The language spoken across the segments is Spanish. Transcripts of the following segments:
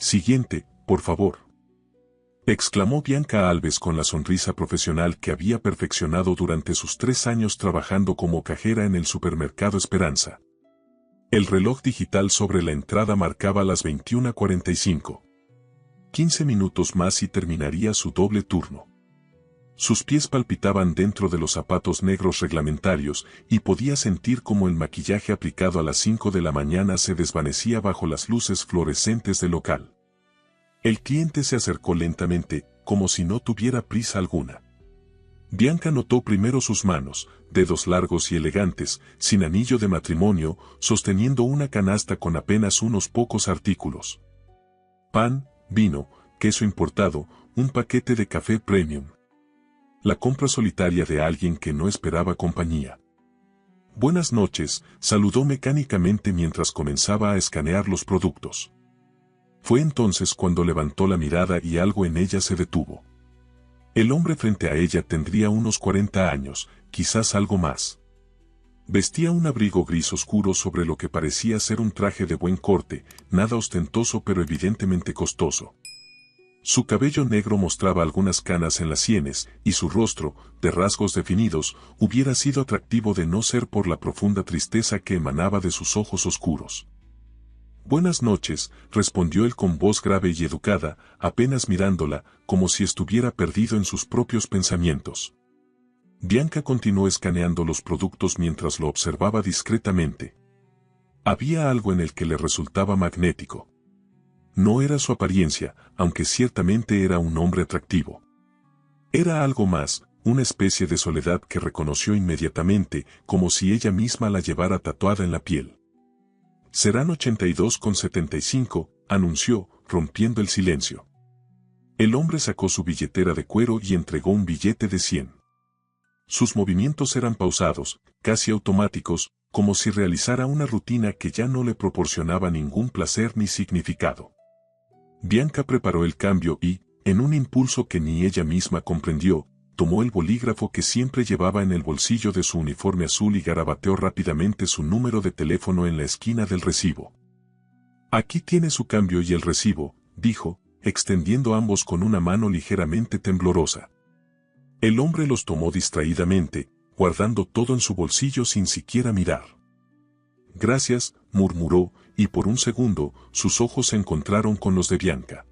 Siguiente, por favor. Exclamó Bianca Alves con la sonrisa profesional que había perfeccionado durante sus 3 años trabajando como cajera en el supermercado Esperanza. El reloj digital sobre la entrada marcaba las 21:45. 15 minutos más y terminaría su doble turno. Sus pies palpitaban dentro de los zapatos negros reglamentarios y podía sentir cómo el maquillaje aplicado a las 5 de la mañana se desvanecía bajo las luces fluorescentes del local. El cliente se acercó lentamente, como si no tuviera prisa alguna. Bianca notó primero sus manos, dedos largos y elegantes, sin anillo de matrimonio, sosteniendo una canasta con apenas unos pocos artículos. Pan, vino, queso importado, un paquete de café premium. La compra solitaria de alguien que no esperaba compañía. Buenas noches, saludó mecánicamente mientras comenzaba a escanear los productos. Fue entonces cuando levantó la mirada y algo en ella se detuvo. El hombre frente a ella tendría unos 40 años, quizás algo más. Vestía un abrigo gris oscuro sobre lo que parecía ser un traje de buen corte, nada ostentoso pero evidentemente costoso. Su cabello negro mostraba algunas canas en las sienes, y su rostro, de rasgos definidos, hubiera sido atractivo de no ser por la profunda tristeza que emanaba de sus ojos oscuros. Buenas noches, respondió él con voz grave y educada, apenas mirándola, como si estuviera perdido en sus propios pensamientos. Bianca continuó escaneando los productos mientras lo observaba discretamente. Había algo en el que le resultaba magnético. No era su apariencia, aunque ciertamente era un hombre atractivo. Era algo más, una especie de soledad que reconoció inmediatamente, como si ella misma la llevara tatuada en la piel. Serán 82,75, anunció, rompiendo el silencio. El hombre sacó su billetera de cuero y entregó un billete de 100. Sus movimientos eran pausados, casi automáticos, como si realizara una rutina que ya no le proporcionaba ningún placer ni significado. Bianca preparó el cambio y, en un impulso que ni ella misma comprendió, tomó el bolígrafo que siempre llevaba en el bolsillo de su uniforme azul y garabateó rápidamente su número de teléfono en la esquina del recibo. Aquí tiene su cambio y el recibo, dijo, extendiendo ambos con una mano ligeramente temblorosa. El hombre los tomó distraídamente, guardando todo en su bolsillo sin siquiera mirar. Gracias, murmuró, y por un segundo, sus ojos se encontraron con los de Bianca.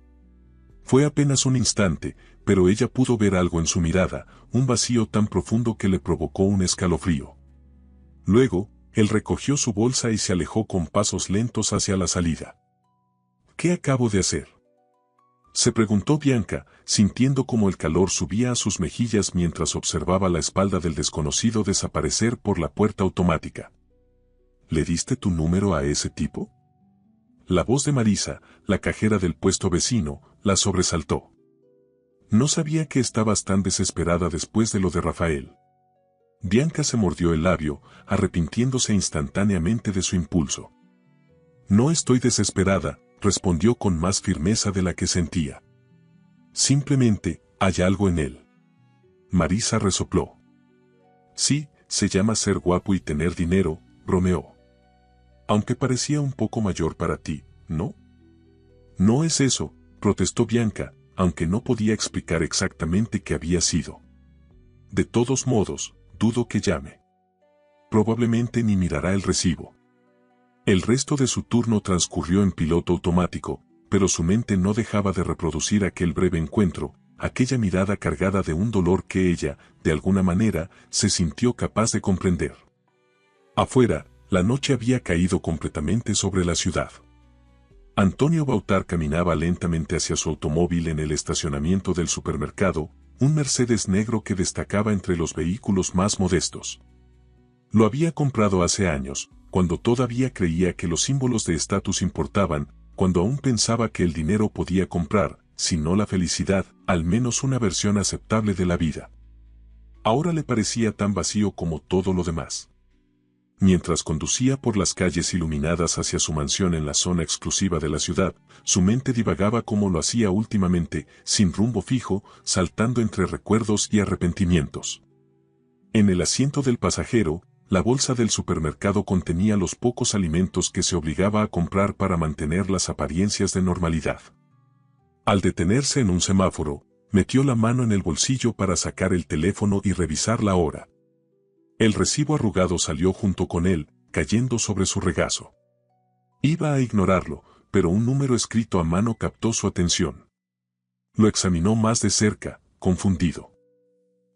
Fue apenas un instante, pero ella pudo ver algo en su mirada, un vacío tan profundo que le provocó un escalofrío. Luego, él recogió su bolsa y se alejó con pasos lentos hacia la salida. ¿Qué acabo de hacer?, se preguntó Bianca, sintiendo como el calor subía a sus mejillas mientras observaba la espalda del desconocido desaparecer por la puerta automática. ¿Le diste tu número a ese tipo? La voz de Marisa, la cajera del puesto vecino, la sobresaltó. No sabía que estabas tan desesperada después de lo de Rafael. Bianca se mordió el labio, arrepintiéndose instantáneamente de su impulso. No estoy desesperada, respondió con más firmeza de la que sentía. Simplemente, hay algo en él. Marisa resopló. Sí, se llama ser guapo y tener dinero, bromeó. Aunque parecía un poco mayor para ti, ¿no? No es eso, protestó Bianca, aunque no podía explicar exactamente qué había sido. De todos modos, dudo que llame. Probablemente ni mirará el recibo. El resto de su turno transcurrió en piloto automático, pero su mente no dejaba de reproducir aquel breve encuentro, aquella mirada cargada de un dolor que ella, de alguna manera, se sintió capaz de comprender. Afuera, la noche había caído completamente sobre la ciudad. Antonio Bautar caminaba lentamente hacia su automóvil en el estacionamiento del supermercado, un Mercedes negro que destacaba entre los vehículos más modestos. Lo había comprado hace años, cuando todavía creía que los símbolos de estatus importaban, cuando aún pensaba que el dinero podía comprar, si no la felicidad, al menos una versión aceptable de la vida. Ahora le parecía tan vacío como todo lo demás. Mientras conducía por las calles iluminadas hacia su mansión en la zona exclusiva de la ciudad, su mente divagaba como lo hacía últimamente, sin rumbo fijo, saltando entre recuerdos y arrepentimientos. En el asiento del pasajero, la bolsa del supermercado contenía los pocos alimentos que se obligaba a comprar para mantener las apariencias de normalidad. Al detenerse en un semáforo, metió la mano en el bolsillo para sacar el teléfono y revisar la hora. El recibo arrugado salió junto con él, cayendo sobre su regazo. Iba a ignorarlo, pero un número escrito a mano captó su atención. Lo examinó más de cerca, confundido.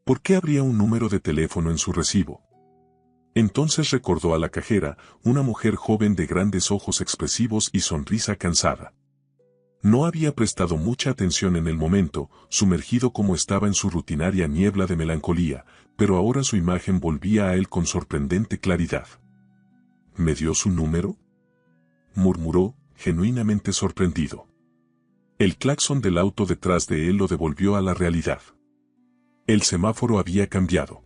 ¿Por qué habría un número de teléfono en su recibo? Entonces recordó a la cajera, una mujer joven de grandes ojos expresivos y sonrisa cansada. No había prestado mucha atención en el momento, sumergido como estaba en su rutinaria niebla de melancolía, pero ahora su imagen volvía a él con sorprendente claridad. ¿Me dio su número?, murmuró, genuinamente sorprendido. El claxon del auto detrás de él lo devolvió a la realidad. El semáforo había cambiado.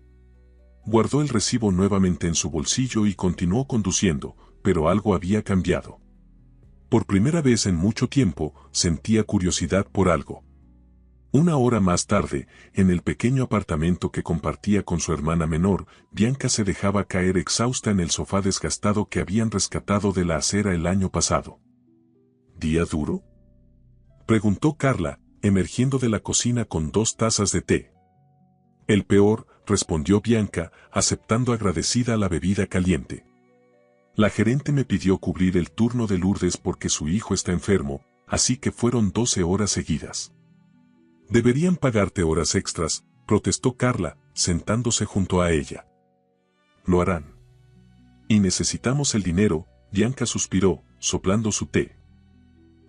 Guardó el recibo nuevamente en su bolsillo y continuó conduciendo, pero algo había cambiado. Por primera vez en mucho tiempo, sentía curiosidad por algo. Una hora más tarde, en el pequeño apartamento que compartía con su hermana menor, Bianca se dejaba caer exhausta en el sofá desgastado que habían rescatado de la acera el año pasado. ¿Día duro?, preguntó Carla, emergiendo de la cocina con 2 tazas de té. El peor, respondió Bianca, aceptando agradecida la bebida caliente. La gerente me pidió cubrir el turno de Lourdes porque su hijo está enfermo, así que fueron 12 horas seguidas. Deberían pagarte horas extras, protestó Carla, sentándose junto a ella. Lo harán. Y necesitamos el dinero, Bianca suspiró, soplando su té.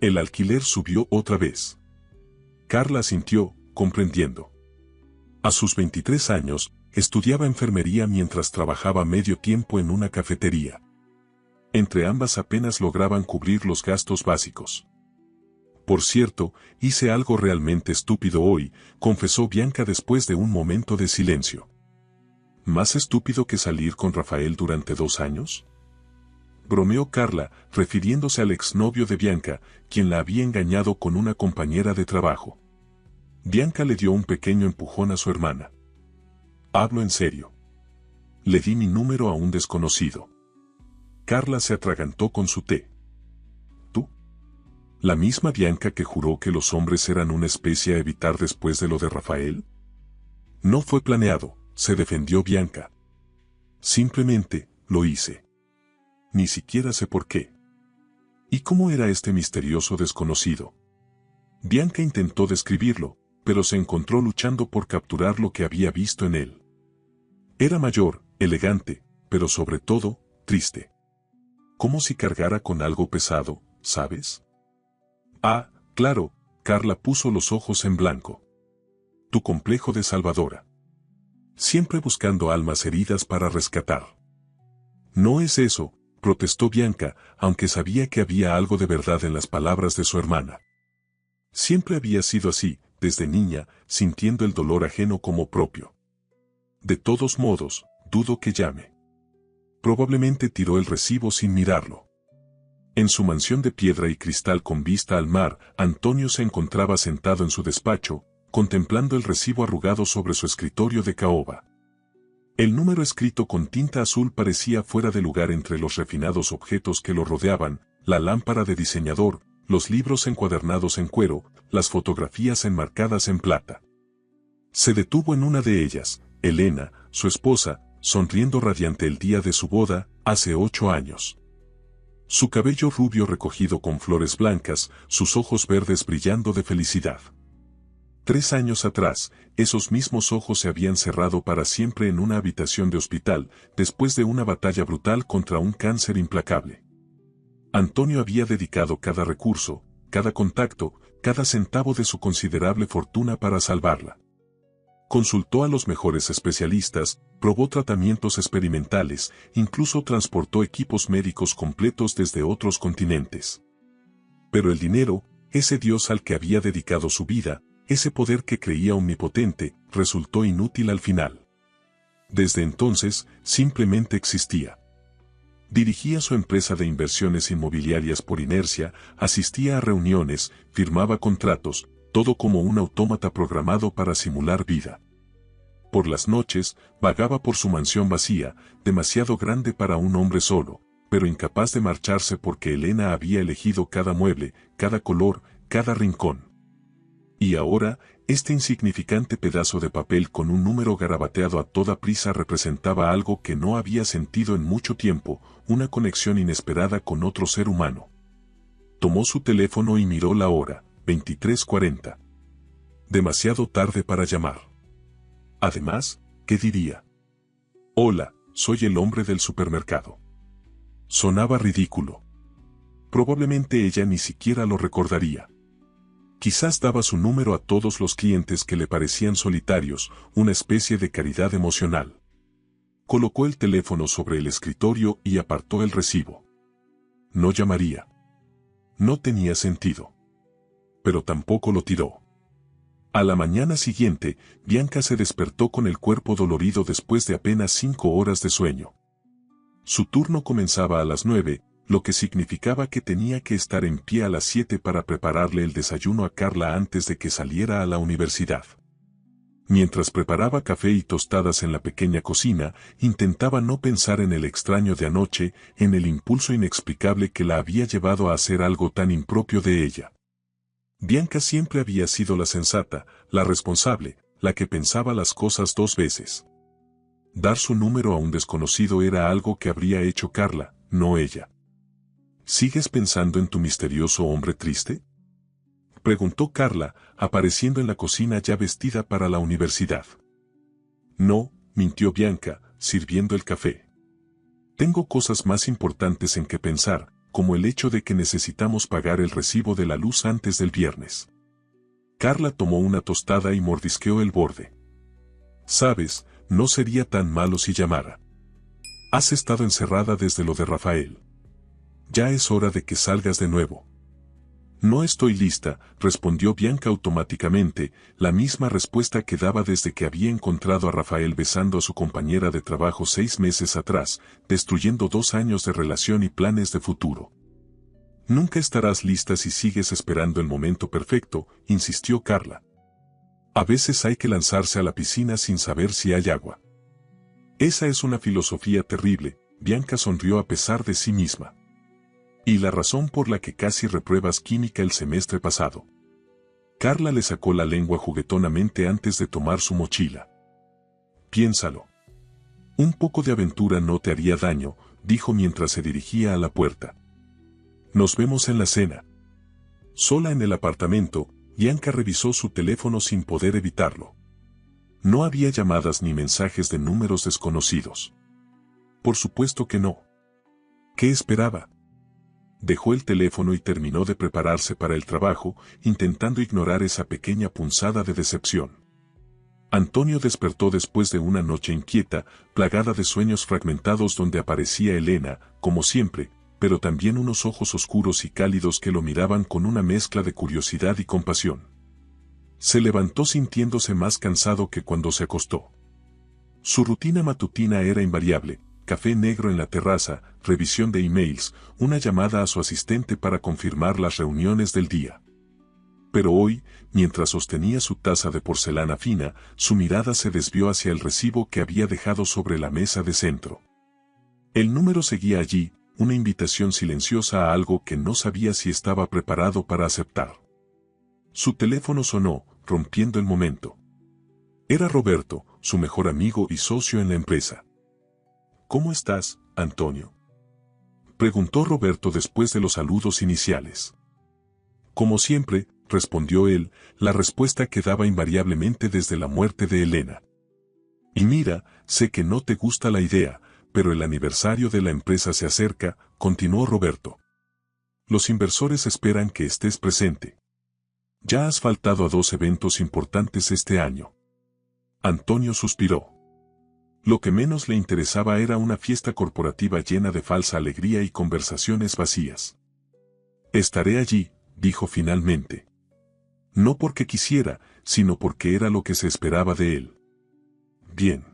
El alquiler subió otra vez. Carla asintió, comprendiendo. A sus 23 años, estudiaba enfermería mientras trabajaba medio tiempo en una cafetería. Entre ambas apenas lograban cubrir los gastos básicos. Por cierto, hice algo realmente estúpido hoy, confesó Bianca después de un momento de silencio. ¿Más estúpido que salir con Rafael durante 2 años? Bromeó Carla, refiriéndose al exnovio de Bianca, quien la había engañado con una compañera de trabajo. Bianca le dio un pequeño empujón a su hermana. Hablo en serio. Le di mi número a un desconocido. Carla se atragantó con su té. ¿Tú? ¿La misma Bianca que juró que los hombres eran una especie a evitar después de lo de Rafael? No fue planeado, se defendió Bianca. Simplemente, lo hice. Ni siquiera sé por qué. ¿Y cómo era este misterioso desconocido? Bianca intentó describirlo, pero se encontró luchando por capturar lo que había visto en él. Era mayor, elegante, pero sobre todo, triste. Como si cargara con algo pesado, ¿sabes? Ah, claro, Carla puso los ojos en blanco. Tu complejo de salvadora. Siempre buscando almas heridas para rescatar. No es eso, protestó Bianca, aunque sabía que había algo de verdad en las palabras de su hermana. Siempre había sido así, desde niña, sintiendo el dolor ajeno como propio. De todos modos, dudo que llame. Probablemente tiró el recibo sin mirarlo. En su mansión de piedra y cristal con vista al mar, Antonio se encontraba sentado en su despacho, contemplando el recibo arrugado sobre su escritorio de caoba. El número escrito con tinta azul parecía fuera de lugar entre los refinados objetos que lo rodeaban, la lámpara de diseñador, los libros encuadernados en cuero, las fotografías enmarcadas en plata. Se detuvo en una de ellas, Elena, su esposa, sonriendo radiante el día de su boda, hace 8 años. Su cabello rubio recogido con flores blancas, sus ojos verdes brillando de felicidad. 3 años atrás, esos mismos ojos se habían cerrado para siempre en una habitación de hospital, después de una batalla brutal contra un cáncer implacable. Antonio había dedicado cada recurso, cada contacto, cada centavo de su considerable fortuna para salvarla. Consultó a los mejores especialistas, probó tratamientos experimentales, incluso transportó equipos médicos completos desde otros continentes. Pero el dinero, ese Dios al que había dedicado su vida, ese poder que creía omnipotente, resultó inútil al final. Desde entonces, simplemente existía. Dirigía su empresa de inversiones inmobiliarias por inercia, asistía a reuniones, firmaba contratos, todo como un autómata programado para simular vida. Por las noches, vagaba por su mansión vacía, demasiado grande para un hombre solo, pero incapaz de marcharse porque Elena había elegido cada mueble, cada color, cada rincón. Y ahora, este insignificante pedazo de papel con un número garabateado a toda prisa representaba algo que no había sentido en mucho tiempo, una conexión inesperada con otro ser humano. Tomó su teléfono y miró la hora, 23:40. Demasiado tarde para llamar. Además, ¿qué diría? Hola, soy el hombre del supermercado. Sonaba ridículo. Probablemente ella ni siquiera lo recordaría. Quizás daba su número a todos los clientes que le parecían solitarios, una especie de caridad emocional. Colocó el teléfono sobre el escritorio y apartó el recibo. No llamaría. No tenía sentido. Pero tampoco lo tiró. A la mañana siguiente, Bianca se despertó con el cuerpo dolorido después de apenas 5 horas de sueño. Su turno comenzaba a las 9, lo que significaba que tenía que estar en pie a las 7 para prepararle el desayuno a Carla antes de que saliera a la universidad. Mientras preparaba café y tostadas en la pequeña cocina, intentaba no pensar en el extraño de anoche, en el impulso inexplicable que la había llevado a hacer algo tan impropio de ella. Bianca siempre había sido la sensata, la responsable, la que pensaba las cosas 2 veces. Dar su número a un desconocido era algo que habría hecho Carla, no ella. ¿Sigues pensando en tu misterioso hombre triste?, preguntó Carla, apareciendo en la cocina ya vestida para la universidad. No, mintió Bianca, sirviendo el café. Tengo cosas más importantes en que pensar, como el hecho de que necesitamos pagar el recibo de la luz antes del viernes. Carla tomó una tostada y mordisqueó el borde. Sabes, no sería tan malo si llamara. Has estado encerrada desde lo de Rafael. Ya es hora de que salgas de nuevo. No estoy lista, respondió Bianca automáticamente, la misma respuesta que daba desde que había encontrado a Rafael besando a su compañera de trabajo 6 meses atrás, destruyendo 2 años de relación y planes de futuro. Nunca estarás lista si sigues esperando el momento perfecto, insistió Carla. A veces hay que lanzarse a la piscina sin saber si hay agua. Esa es una filosofía terrible, Bianca sonrió a pesar de sí misma. Y la razón por la que casi repruebas química el semestre pasado. Carla le sacó la lengua juguetonamente antes de tomar su mochila. Piénsalo. Un poco de aventura no te haría daño, dijo mientras se dirigía a la puerta. Nos vemos en la cena. Sola en el apartamento, Bianca revisó su teléfono sin poder evitarlo. No había llamadas ni mensajes de números desconocidos. Por supuesto que no. ¿Qué esperaba? Dejó el teléfono y terminó de prepararse para el trabajo, intentando ignorar esa pequeña punzada de decepción. Antonio despertó después de una noche inquieta, plagada de sueños fragmentados donde aparecía Elena, como siempre, pero también unos ojos oscuros y cálidos que lo miraban con una mezcla de curiosidad y compasión. Se levantó sintiéndose más cansado que cuando se acostó. Su rutina matutina era invariable. Café negro en la terraza, revisión de emails, una llamada a su asistente para confirmar las reuniones del día. Pero hoy, mientras sostenía su taza de porcelana fina, su mirada se desvió hacia el recibo que había dejado sobre la mesa de centro. El número seguía allí, una invitación silenciosa a algo que no sabía si estaba preparado para aceptar. Su teléfono sonó, rompiendo el momento. Era Roberto, su mejor amigo y socio en la empresa. ¿Cómo estás, Antonio?, preguntó Roberto después de los saludos iniciales. Como siempre, respondió él, la respuesta que daba invariablemente desde la muerte de Elena. Y mira, sé que no te gusta la idea, pero el aniversario de la empresa se acerca, continuó Roberto. Los inversores esperan que estés presente. Ya has faltado a 2 eventos importantes este año. Antonio suspiró. Lo que menos le interesaba era una fiesta corporativa llena de falsa alegría y conversaciones vacías. Estaré allí, dijo finalmente. No porque quisiera, sino porque era lo que se esperaba de él. Bien.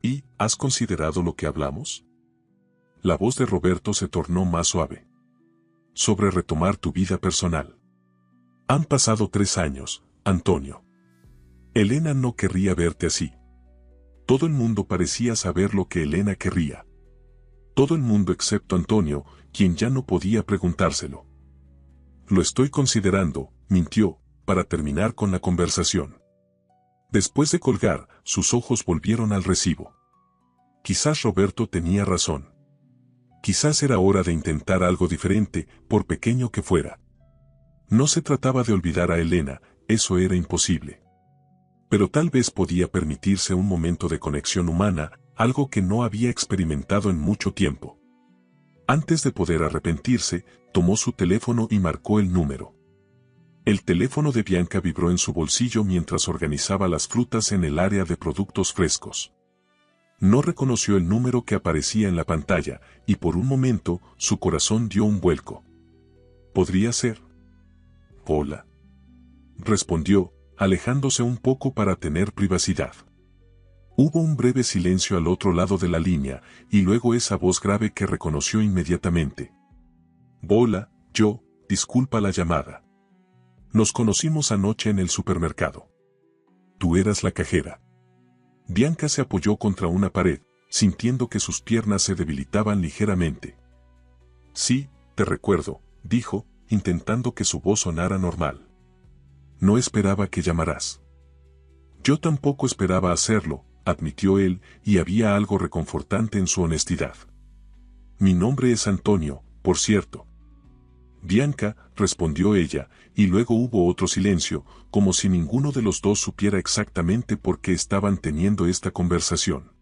¿Y has considerado lo que hablamos? La voz de Roberto se tornó más suave. Sobre retomar tu vida personal. Han pasado 3 años, Antonio. Elena no querría verte así. Todo el mundo parecía saber lo que Elena querría. Todo el mundo excepto Antonio, quien ya no podía preguntárselo. Lo estoy considerando, mintió, para terminar con la conversación. Después de colgar, sus ojos volvieron al recibo. Quizás Roberto tenía razón. Quizás era hora de intentar algo diferente, por pequeño que fuera. No se trataba de olvidar a Elena, eso era imposible. Pero tal vez podía permitirse un momento de conexión humana, algo que no había experimentado en mucho tiempo. Antes de poder arrepentirse, tomó su teléfono y marcó el número. El teléfono de Bianca vibró en su bolsillo mientras organizaba las frutas en el área de productos frescos. No reconoció el número que aparecía en la pantalla, y por un momento, su corazón dio un vuelco. ¿Podría ser? Hola. Respondió, alejándose un poco para tener privacidad. Hubo un breve silencio al otro lado de la línea, y luego esa voz grave que reconoció inmediatamente. Hola, disculpa la llamada. Nos conocimos anoche en el supermercado. Tú eras la cajera. Bianca se apoyó contra una pared, sintiendo que sus piernas se debilitaban ligeramente. Sí, te recuerdo, dijo, intentando que su voz sonara normal. No esperaba que llamaras. Yo tampoco esperaba hacerlo, admitió él, y había algo reconfortante en su honestidad. Mi nombre es Antonio, por cierto. Bianca, respondió ella, y luego hubo otro silencio, como si ninguno de los dos supiera exactamente por qué estaban teniendo esta conversación.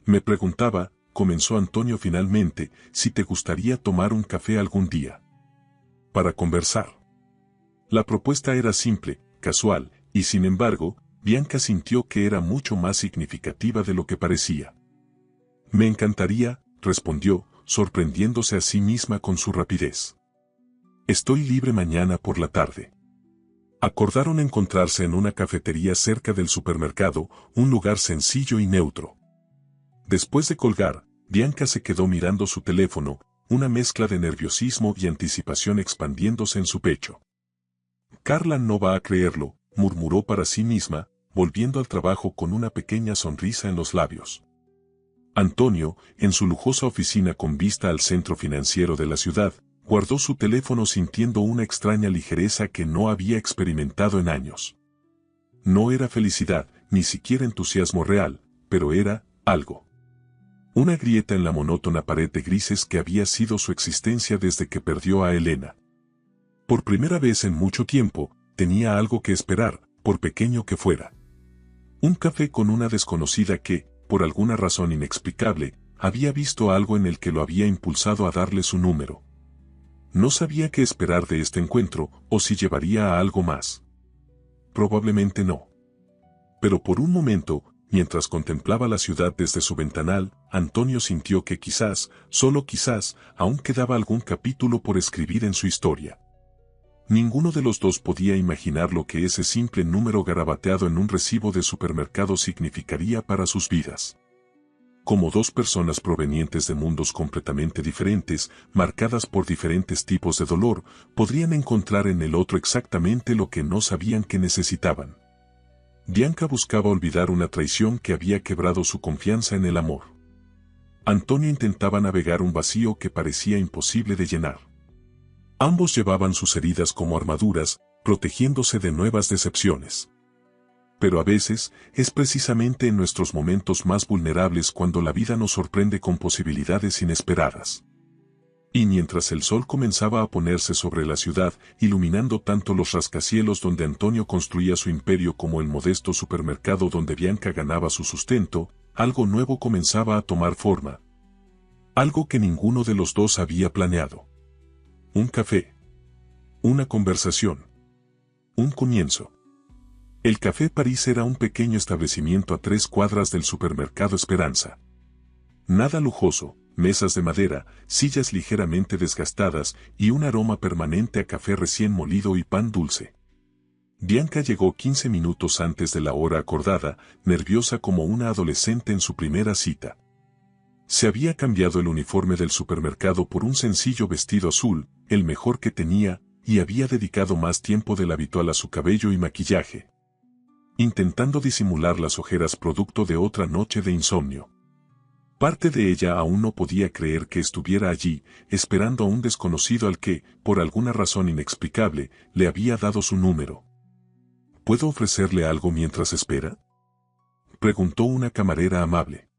Me preguntaba, comenzó Antonio finalmente, si te gustaría tomar un café algún día. Para conversar. La propuesta era simple, casual, y sin embargo, Bianca sintió que era mucho más significativa de lo que parecía. Me encantaría, respondió, sorprendiéndose a sí misma con su rapidez. Estoy libre mañana por la tarde. Acordaron encontrarse en una cafetería cerca del supermercado, un lugar sencillo y neutro. Después de colgar, Bianca se quedó mirando su teléfono, una mezcla de nerviosismo y anticipación expandiéndose en su pecho. Carla no va a creerlo, murmuró para sí misma, volviendo al trabajo con una pequeña sonrisa en los labios. Antonio, en su lujosa oficina con vista al centro financiero de la ciudad, guardó su teléfono sintiendo una extraña ligereza que no había experimentado en años. No era felicidad, ni siquiera entusiasmo real, pero era algo. Una grieta en la monótona pared de grises que había sido su existencia desde que perdió a Elena. Por primera vez en mucho tiempo, tenía algo que esperar, por pequeño que fuera. Un café con una desconocida que, por alguna razón inexplicable, había visto algo en el que lo había impulsado a darle su número. No sabía qué esperar de este encuentro, o si llevaría a algo más. Probablemente no. Pero por un momento, mientras contemplaba la ciudad desde su ventanal, Antonio sintió que quizás, solo quizás, aún quedaba algún capítulo por escribir en su historia. Ninguno de los dos podía imaginar lo que ese simple número garabateado en un recibo de supermercado significaría para sus vidas. Como dos personas provenientes de mundos completamente diferentes, marcadas por diferentes tipos de dolor, podrían encontrar en el otro exactamente lo que no sabían que necesitaban. Bianca buscaba olvidar una traición que había quebrado su confianza en el amor. Antonio intentaba navegar un vacío que parecía imposible de llenar. Ambos llevaban sus heridas como armaduras, protegiéndose de nuevas decepciones. Pero a veces, es precisamente en nuestros momentos más vulnerables cuando la vida nos sorprende con posibilidades inesperadas. Y mientras el sol comenzaba a ponerse sobre la ciudad, iluminando tanto los rascacielos donde Antonio construía su imperio como el modesto supermercado donde Bianca ganaba su sustento, algo nuevo comenzaba a tomar forma. Algo que ninguno de los dos había planeado. Un café. Una conversación. Un comienzo. El Café París era un pequeño establecimiento a 3 cuadras del supermercado Esperanza. Nada lujoso, mesas de madera, sillas ligeramente desgastadas y un aroma permanente a café recién molido y pan dulce. Bianca llegó 15 minutos antes de la hora acordada, nerviosa como una adolescente en su primera cita. Se había cambiado el uniforme del supermercado por un sencillo vestido azul, el mejor que tenía, y había dedicado más tiempo del habitual a su cabello y maquillaje, intentando disimular las ojeras producto de otra noche de insomnio. Parte de ella aún no podía creer que estuviera allí, esperando a un desconocido al que, por alguna razón inexplicable, le había dado su número. ¿Puedo ofrecerle algo mientras espera?, preguntó una camarera amable.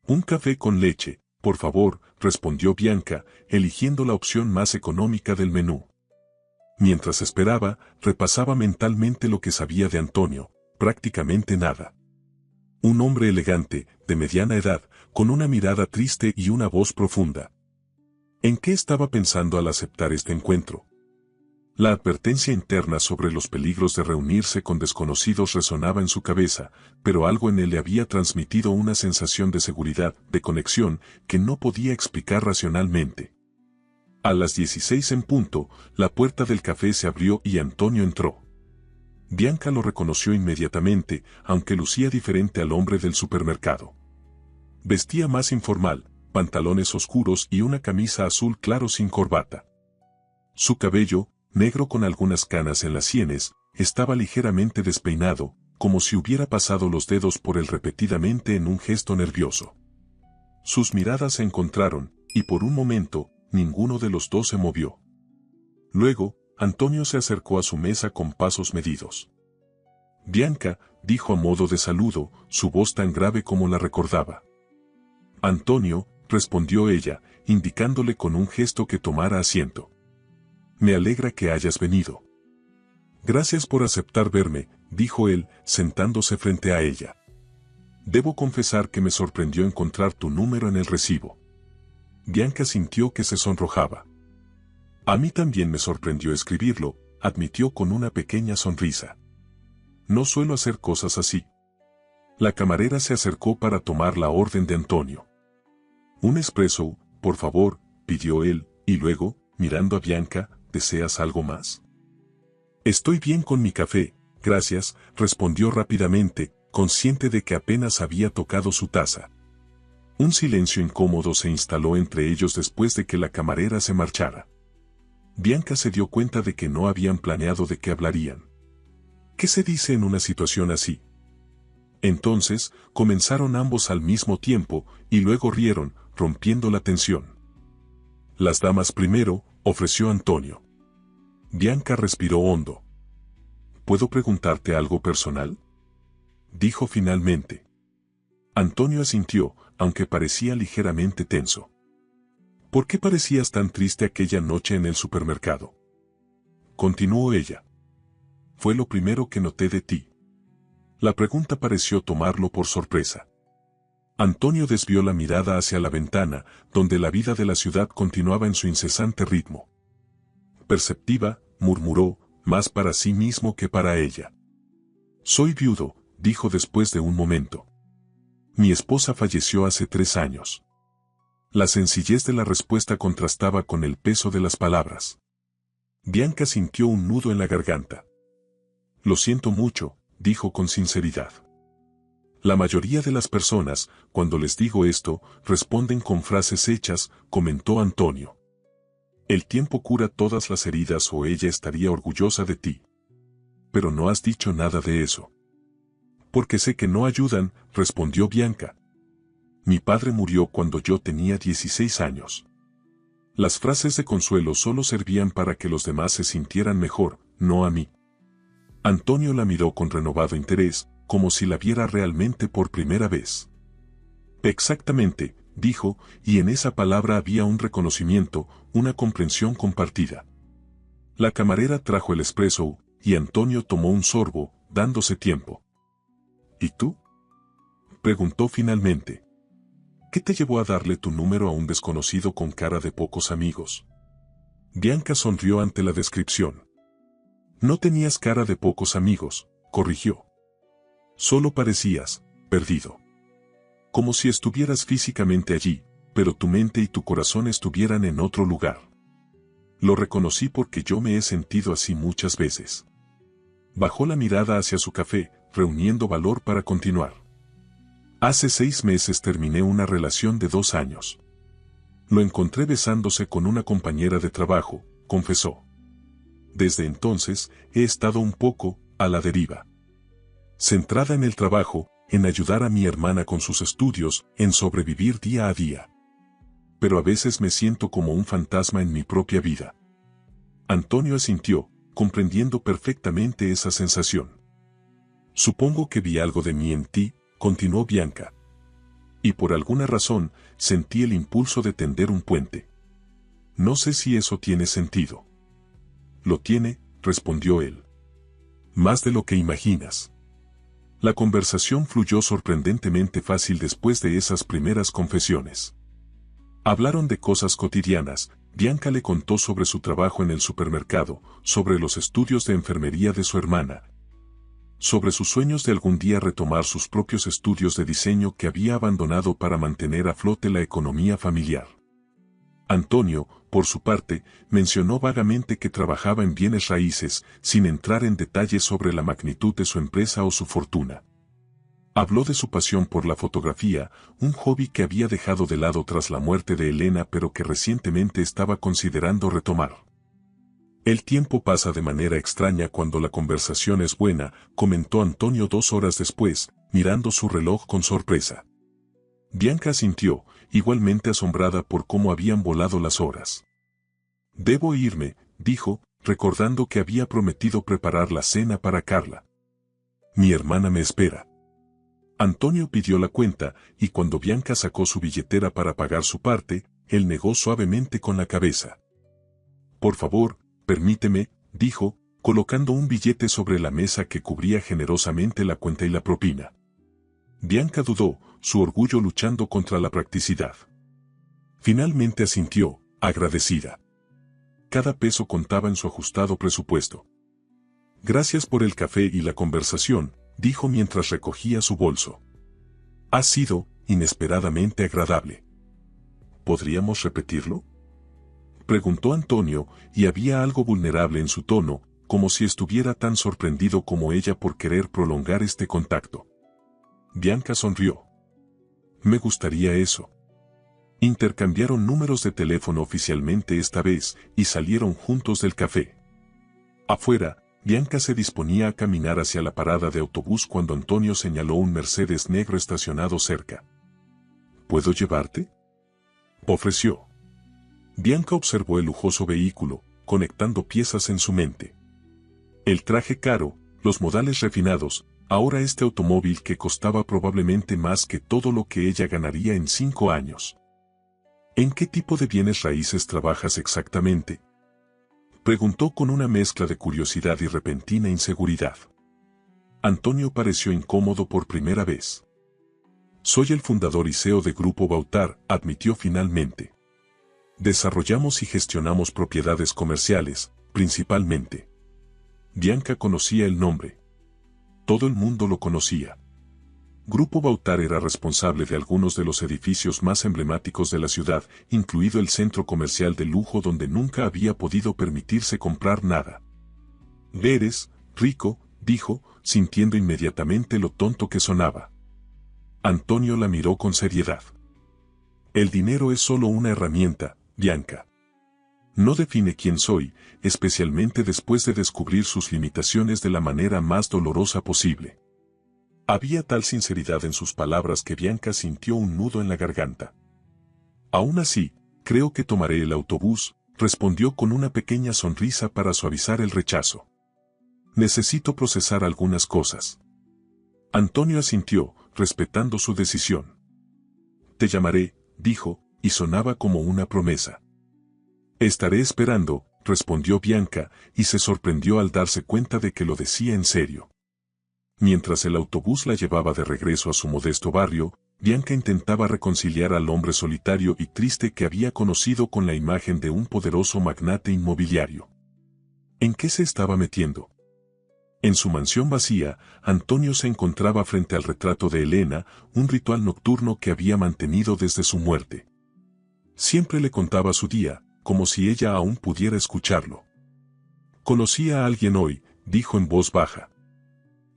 Un café con leche, por favor, respondió Bianca, eligiendo la opción más económica del menú. Mientras esperaba, repasaba mentalmente lo que sabía de Antonio, prácticamente nada. Un hombre elegante, de mediana edad, con una mirada triste y una voz profunda. ¿En qué estaba pensando al aceptar este encuentro? La advertencia interna sobre los peligros de reunirse con desconocidos resonaba en su cabeza, pero algo en él le había transmitido una sensación de seguridad, de conexión, que no podía explicar racionalmente. A las 16 en punto, la puerta del café se abrió y Antonio entró. Bianca lo reconoció inmediatamente, aunque lucía diferente al hombre del supermercado. Vestía más informal, pantalones oscuros y una camisa azul claro sin corbata. Su cabello, negro con algunas canas en las sienes, estaba ligeramente despeinado, como si hubiera pasado los dedos por él repetidamente en un gesto nervioso. Sus miradas se encontraron, y por un momento, ninguno de los dos se movió. Luego, Antonio se acercó a su mesa con pasos medidos. Bianca, dijo a modo de saludo, su voz tan grave como la recordaba. Antonio, respondió ella, indicándole con un gesto que tomara asiento. Me alegra que hayas venido. Gracias por aceptar verme, dijo él, sentándose frente a ella. Debo confesar que me sorprendió encontrar tu número en el recibo. Bianca sintió que se sonrojaba. A mí también me sorprendió escribirlo, admitió con una pequeña sonrisa. No suelo hacer cosas así. La camarera se acercó para tomar la orden de Antonio. Un espresso, por favor, pidió él, y luego, mirando a Bianca, ¿deseas algo más? Estoy bien con mi café, gracias, respondió rápidamente, consciente de que apenas había tocado su taza. Un silencio incómodo se instaló entre ellos después de que la camarera se marchara. Bianca se dio cuenta de que no habían planeado de qué hablarían. ¿Qué se dice en una situación así? Entonces, comenzaron ambos al mismo tiempo, y luego rieron, rompiendo la tensión. Las damas primero, ofreció Antonio. Bianca respiró hondo. ¿Puedo preguntarte algo personal?, dijo finalmente. Antonio asintió, aunque parecía ligeramente tenso. ¿Por qué parecías tan triste aquella noche en el supermercado?, continuó ella. Fue lo primero que noté de ti. La pregunta pareció tomarlo por sorpresa. Antonio desvió la mirada hacia la ventana, donde la vida de la ciudad continuaba en su incesante ritmo. Perceptiva, murmuró, más para sí mismo que para ella. Soy viudo, dijo después de un momento. Mi esposa falleció hace 3 años. La sencillez de la respuesta contrastaba con el peso de las palabras. Bianca sintió un nudo en la garganta. Lo siento mucho, dijo con sinceridad. La mayoría de las personas, cuando les digo esto, responden con frases hechas, comentó Antonio. El tiempo cura todas las heridas o ella estaría orgullosa de ti. Pero no has dicho nada de eso. Porque sé que no ayudan, respondió Bianca. Mi padre murió cuando yo tenía 16 años. Las frases de consuelo solo servían para que los demás se sintieran mejor, no a mí. Antonio la miró con renovado interés, como si la viera realmente por primera vez. Exactamente, dijo, y en esa palabra había un reconocimiento, una comprensión compartida. La camarera trajo el espresso, y Antonio tomó un sorbo, dándose tiempo. ¿Y tú?, preguntó finalmente. ¿Qué te llevó a darle tu número a un desconocido con cara de pocos amigos? Bianca sonrió ante la descripción. No tenías cara de pocos amigos, corrigió. Solo parecías perdido. Como si estuvieras físicamente allí, pero tu mente y tu corazón estuvieran en otro lugar. Lo reconocí porque yo me he sentido así muchas veces. Bajó la mirada hacia su café, reuniendo valor para continuar. Hace 6 meses terminé una relación de 2 años. Lo encontré besándose con una compañera de trabajo, confesó. Desde entonces, he estado un poco a la deriva. Centrada en el trabajo, en ayudar a mi hermana con sus estudios, en sobrevivir día a día. Pero a veces me siento como un fantasma en mi propia vida. Antonio asintió, comprendiendo perfectamente esa sensación. Supongo que vi algo de mí en ti, continuó Bianca. Y por alguna razón, sentí el impulso de tender un puente. No sé si eso tiene sentido. Lo tiene, respondió él. Más de lo que imaginas. La conversación fluyó sorprendentemente fácil después de esas primeras confesiones. Hablaron de cosas cotidianas. Bianca le contó sobre su trabajo en el supermercado, sobre los estudios de enfermería de su hermana, sobre sus sueños de algún día retomar sus propios estudios de diseño que había abandonado para mantener a flote la economía familiar. Antonio, por su parte, mencionó vagamente que trabajaba en bienes raíces, sin entrar en detalles sobre la magnitud de su empresa o su fortuna. Habló de su pasión por la fotografía, un hobby que había dejado de lado tras la muerte de Elena pero que recientemente estaba considerando retomar. El tiempo pasa de manera extraña cuando la conversación es buena, comentó Antonio 2 horas después, mirando su reloj con sorpresa. Bianca asintió, igualmente asombrada por cómo habían volado las horas. Debo irme, dijo, recordando que había prometido preparar la cena para Carla. Mi hermana me espera. Antonio pidió la cuenta, y cuando Bianca sacó su billetera para pagar su parte, él negó suavemente con la cabeza. Por favor, permíteme, dijo, colocando un billete sobre la mesa que cubría generosamente la cuenta y la propina. Bianca dudó, su orgullo luchando contra la practicidad. Finalmente asintió, agradecida. Cada peso contaba en su ajustado presupuesto. Gracias por el café y la conversación, dijo mientras recogía su bolso. Ha sido, inesperadamente agradable. ¿Podríamos repetirlo? Preguntó Antonio, y había algo vulnerable en su tono, como si estuviera tan sorprendido como ella por querer prolongar este contacto. Bianca sonrió. Me gustaría eso. Intercambiaron números de teléfono oficialmente esta vez, y salieron juntos del café. Afuera, Bianca se disponía a caminar hacia la parada de autobús cuando Antonio señaló un Mercedes negro estacionado cerca. ¿Puedo llevarte?, ofreció. Bianca observó el lujoso vehículo, conectando piezas en su mente. El traje caro, los modales refinados, ahora este automóvil que costaba probablemente más que todo lo que ella ganaría en 5 años. ¿En qué tipo de bienes raíces trabajas exactamente?, preguntó con una mezcla de curiosidad y repentina inseguridad. Antonio pareció incómodo por primera vez. Soy el fundador y CEO de Grupo Bautar, admitió finalmente. Desarrollamos y gestionamos propiedades comerciales, principalmente. Bianca conocía el nombre. Todo el mundo lo conocía. Grupo Bautar era responsable de algunos de los edificios más emblemáticos de la ciudad, incluido el centro comercial de lujo donde nunca había podido permitirse comprar nada. Eres rico, dijo, sintiendo inmediatamente lo tonto que sonaba. Antonio la miró con seriedad. El dinero es solo una herramienta, Bianca. No define quién soy, especialmente después de descubrir sus limitaciones de la manera más dolorosa posible. Había tal sinceridad en sus palabras que Bianca sintió un nudo en la garganta. Aún así, creo que tomaré el autobús, respondió con una pequeña sonrisa para suavizar el rechazo. Necesito procesar algunas cosas. Antonio asintió, respetando su decisión. Te llamaré, dijo, y sonaba como una promesa. Estaré esperando, respondió Bianca, y se sorprendió al darse cuenta de que lo decía en serio. Mientras el autobús la llevaba de regreso a su modesto barrio, Bianca intentaba reconciliar al hombre solitario y triste que había conocido con la imagen de un poderoso magnate inmobiliario. ¿En qué se estaba metiendo? En su mansión vacía, Antonio se encontraba frente al retrato de Elena, un ritual nocturno que había mantenido desde su muerte. Siempre le contaba su día, como si ella aún pudiera escucharlo. Conocí a alguien hoy, dijo en voz baja.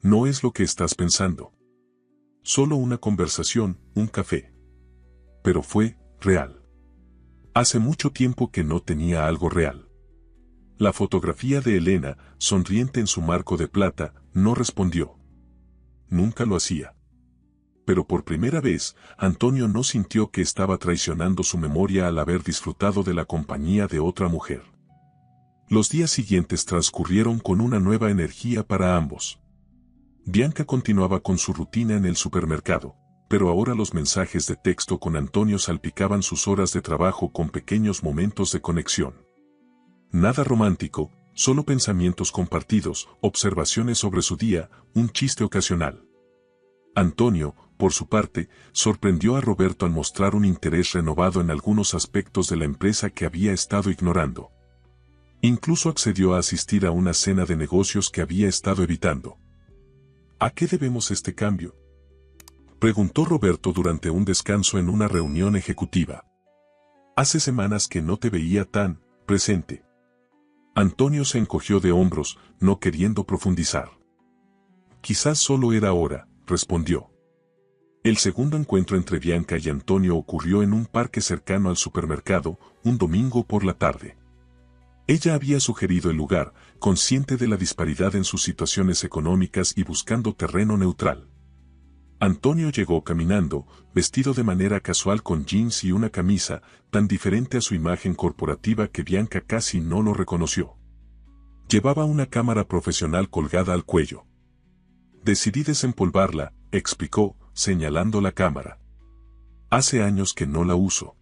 No es lo que estás pensando. Solo una conversación, un café. Pero fue real. Hace mucho tiempo que no tenía algo real. La fotografía de Elena, sonriente en su marco de plata, no respondió. Nunca lo hacía. Pero por primera vez, Antonio no sintió que estaba traicionando su memoria al haber disfrutado de la compañía de otra mujer. Los días siguientes transcurrieron con una nueva energía para ambos. Bianca continuaba con su rutina en el supermercado, pero ahora los mensajes de texto con Antonio salpicaban sus horas de trabajo con pequeños momentos de conexión. Nada romántico, solo pensamientos compartidos, observaciones sobre su día, un chiste ocasional. Antonio, por su parte, sorprendió a Roberto al mostrar un interés renovado en algunos aspectos de la empresa que había estado ignorando. Incluso accedió a asistir a una cena de negocios que había estado evitando. ¿A qué debemos este cambio?, preguntó Roberto durante un descanso en una reunión ejecutiva. Hace semanas que no te veía tan presente. Antonio se encogió de hombros, no queriendo profundizar. Quizás solo era hora, respondió. El segundo encuentro entre Bianca y Antonio ocurrió en un parque cercano al supermercado, un domingo por la tarde. Ella había sugerido el lugar, consciente de la disparidad en sus situaciones económicas y buscando terreno neutral. Antonio llegó caminando, vestido de manera casual con jeans y una camisa, tan diferente a su imagen corporativa que Bianca casi no lo reconoció. Llevaba una cámara profesional colgada al cuello. Decidí desempolvarla, explicó, señalando la cámara. Hace años que no la uso.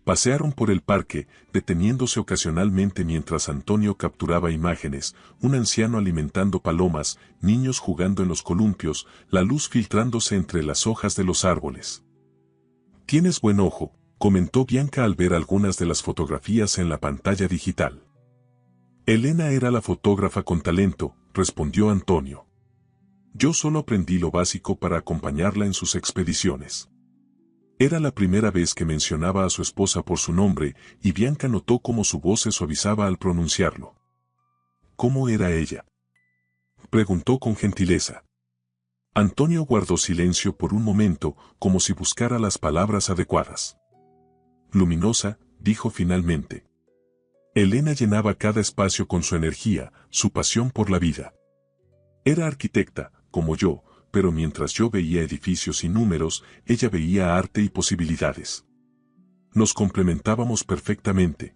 Pasearon por el parque, deteniéndose ocasionalmente mientras Antonio capturaba imágenes, un anciano alimentando palomas, niños jugando en los columpios, la luz filtrándose entre las hojas de los árboles. «Tienes buen ojo», comentó Bianca al ver algunas de las fotografías en la pantalla digital. Elena era la fotógrafa con talento, respondió Antonio. Yo solo aprendí lo básico para acompañarla en sus expediciones. Era la primera vez que mencionaba a su esposa por su nombre, y Bianca notó cómo su voz se suavizaba al pronunciarlo. ¿Cómo era ella?, preguntó con gentileza. Antonio guardó silencio por un momento, como si buscara las palabras adecuadas. Luminosa, dijo finalmente. Elena llenaba cada espacio con su energía, su pasión por la vida. Era arquitecta, como yo, pero mientras yo veía edificios y números, ella veía arte y posibilidades. Nos complementábamos perfectamente.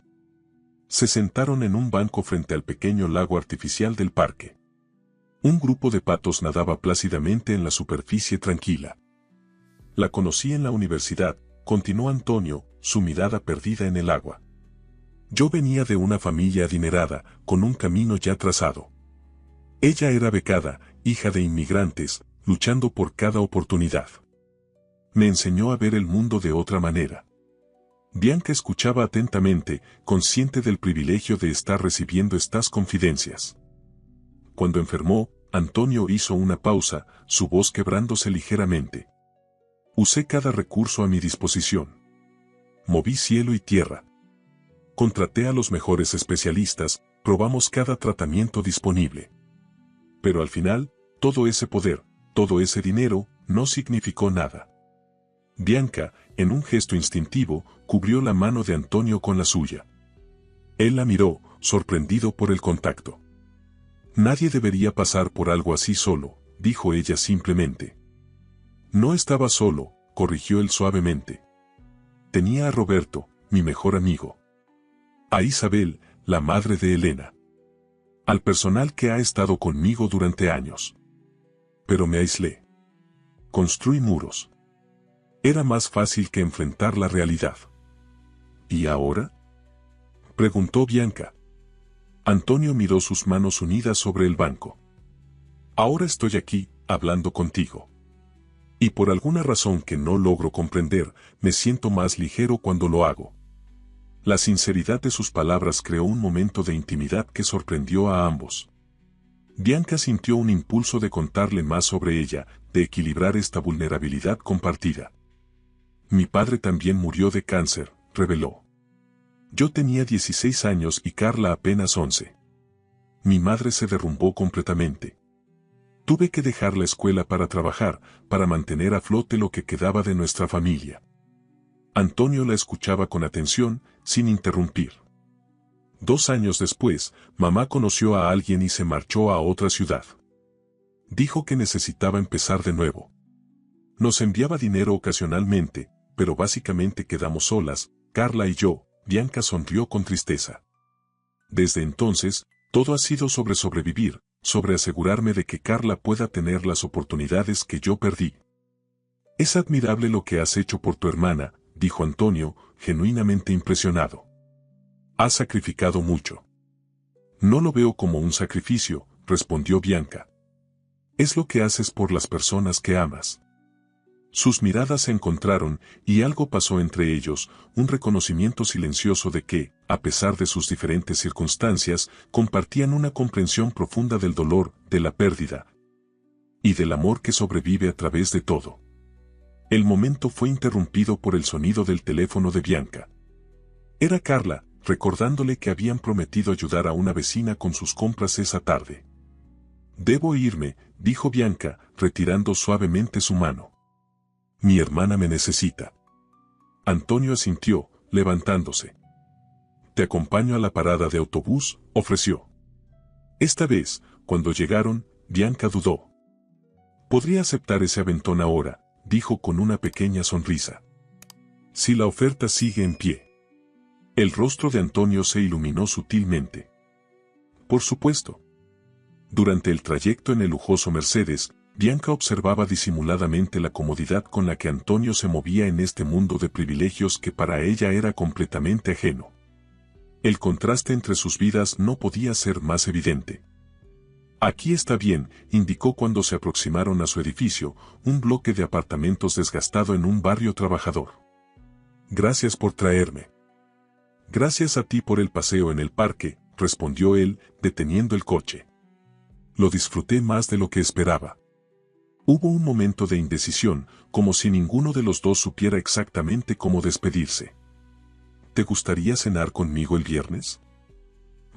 Se sentaron en un banco frente al pequeño lago artificial del parque. Un grupo de patos nadaba plácidamente en la superficie tranquila. La conocí en la universidad, continuó Antonio, su mirada perdida en el agua. Yo venía de una familia adinerada, con un camino ya trazado. Ella era becada, hija de inmigrantes, luchando por cada oportunidad. Me enseñó a ver el mundo de otra manera. Bianca escuchaba atentamente, consciente del privilegio de estar recibiendo estas confidencias. Cuando enfermó, Antonio hizo una pausa, su voz quebrándose ligeramente. Usé cada recurso a mi disposición. Moví cielo y tierra. Contraté a los mejores especialistas, probamos cada tratamiento disponible. Pero al final, todo ese poder, todo ese dinero, no significó nada. Bianca, en un gesto instintivo, cubrió la mano de Antonio con la suya. Él la miró, sorprendido por el contacto. Nadie debería pasar por algo así solo, dijo ella simplemente. No estaba solo, corrigió él suavemente. Tenía a Roberto, mi mejor amigo. A Isabel, la madre de Elena. Al personal que ha estado conmigo durante años. Pero me aislé. Construí muros. Era más fácil que enfrentar la realidad. ¿Y ahora?, preguntó Bianca. Antonio miró sus manos unidas sobre el banco. Ahora estoy aquí, hablando contigo. Y por alguna razón que no logro comprender, me siento más ligero cuando lo hago. La sinceridad de sus palabras creó un momento de intimidad que sorprendió a ambos. Bianca sintió un impulso de contarle más sobre ella, de equilibrar esta vulnerabilidad compartida. Mi padre también murió de cáncer, reveló. Yo tenía 16 años y Carla apenas 11. Mi madre se derrumbó completamente. Tuve que dejar la escuela para trabajar, para mantener a flote lo que quedaba de nuestra familia. Antonio la escuchaba con atención, sin interrumpir. 2 años después, mamá conoció a alguien y se marchó a otra ciudad. Dijo que necesitaba empezar de nuevo. Nos enviaba dinero ocasionalmente, pero básicamente quedamos solas, Carla y yo. Bianca sonrió con tristeza. Desde entonces, todo ha sido sobre sobrevivir, sobre asegurarme de que Carla pueda tener las oportunidades que yo perdí. Es admirable lo que has hecho por tu hermana, dijo Antonio, genuinamente impresionado. Has sacrificado mucho. No lo veo como un sacrificio, respondió Bianca. Es lo que haces por las personas que amas. Sus miradas se encontraron y algo pasó entre ellos, un reconocimiento silencioso de que, a pesar de sus diferentes circunstancias, compartían una comprensión profunda del dolor, de la pérdida y del amor que sobrevive a través de todo. El momento fue interrumpido por el sonido del teléfono de Bianca. Era Carla, recordándole que habían prometido ayudar a una vecina con sus compras esa tarde. Debo irme, dijo Bianca, retirando suavemente su mano. Mi hermana me necesita. Antonio asintió, levantándose. Te acompaño a la parada de autobús, ofreció. Esta vez, cuando llegaron, Bianca dudó. Podría aceptar ese aventón ahora, dijo con una pequeña sonrisa. Si la oferta sigue en pie. El rostro de Antonio se iluminó sutilmente. Por supuesto. Durante el trayecto en el lujoso Mercedes, Bianca observaba disimuladamente la comodidad con la que Antonio se movía en este mundo de privilegios que para ella era completamente ajeno. El contraste entre sus vidas no podía ser más evidente. Aquí está bien, indicó cuando se aproximaron a su edificio, un bloque de apartamentos desgastado en un barrio trabajador. Gracias por traerme. Gracias a ti por el paseo en el parque, respondió él, deteniendo el coche. Lo disfruté más de lo que esperaba. Hubo un momento de indecisión, como si ninguno de los dos supiera exactamente cómo despedirse. ¿Te gustaría cenar conmigo el viernes?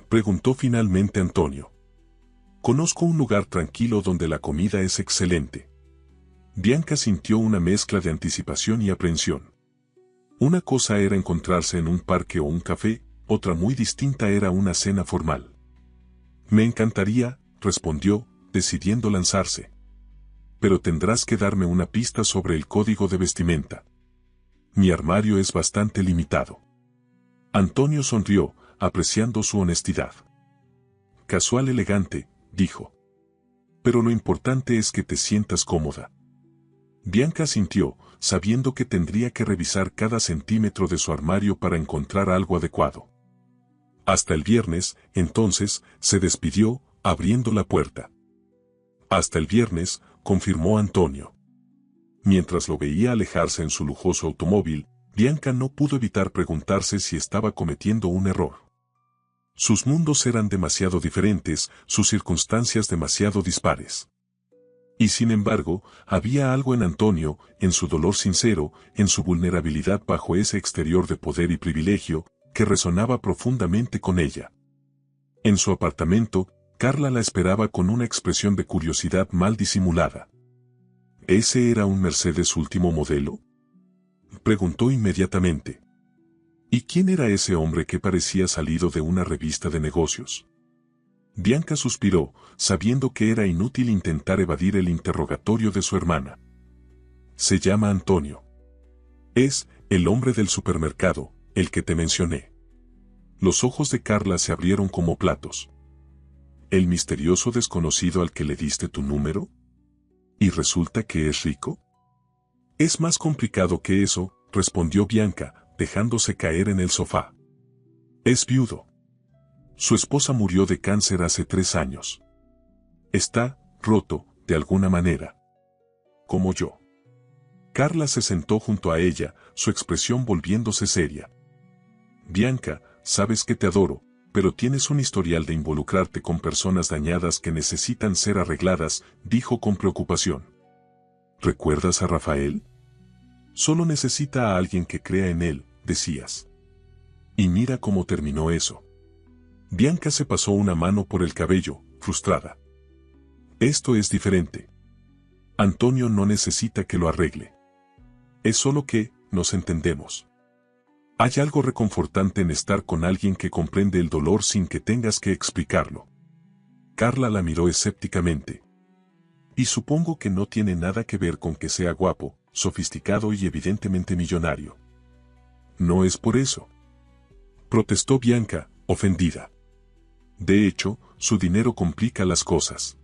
Preguntó finalmente Antonio. Conozco un lugar tranquilo donde la comida es excelente. Bianca sintió una mezcla de anticipación y aprensión. Una cosa era encontrarse en un parque o un café, otra muy distinta era una cena formal. Me encantaría, respondió, decidiendo lanzarse. Pero tendrás que darme una pista sobre el código de vestimenta. Mi armario es bastante limitado. Antonio sonrió, apreciando su honestidad. Casual elegante, dijo. Pero lo importante es que te sientas cómoda. Bianca asintió, sabiendo que tendría que revisar cada centímetro de su armario para encontrar algo adecuado. Hasta el viernes, entonces, se despidió, abriendo la puerta. Hasta el viernes, confirmó Antonio. Mientras lo veía alejarse en su lujoso automóvil, Bianca no pudo evitar preguntarse si estaba cometiendo un error. Sus mundos eran demasiado diferentes, sus circunstancias demasiado dispares. Y sin embargo, había algo en Antonio, en su dolor sincero, en su vulnerabilidad bajo ese exterior de poder y privilegio, que resonaba profundamente con ella. En su apartamento, Carla la esperaba con una expresión de curiosidad mal disimulada. ¿Ese era un Mercedes último modelo? Preguntó inmediatamente. ¿Y quién era ese hombre que parecía salido de una revista de negocios? Bianca suspiró, sabiendo que era inútil intentar evadir el interrogatorio de su hermana. Se llama Antonio. Es el hombre del supermercado, el que te mencioné. Los ojos de Carla se abrieron como platos. ¿El misterioso desconocido al que le diste tu número? ¿Y resulta que es rico? Es más complicado que eso, respondió Bianca, dejándose caer en el sofá. Es viudo. Su esposa murió de cáncer hace 3 años. Está roto, de alguna manera. Como yo. Carla se sentó junto a ella, su expresión volviéndose seria. Bianca, sabes que te adoro, pero tienes un historial de involucrarte con personas dañadas que necesitan ser arregladas, dijo con preocupación. ¿Recuerdas a Rafael? Solo necesita a alguien que crea en él, decías. Y mira cómo terminó eso. Bianca se pasó una mano por el cabello, frustrada. Esto es diferente. Antonio no necesita que lo arregle. Es solo que, nos entendemos. Hay algo reconfortante en estar con alguien que comprende el dolor sin que tengas que explicarlo. Carla la miró escépticamente. Y supongo que no tiene nada que ver con que sea guapo, sofisticado y evidentemente millonario. No es por eso. Protestó Bianca, ofendida. De hecho, su dinero complica las cosas.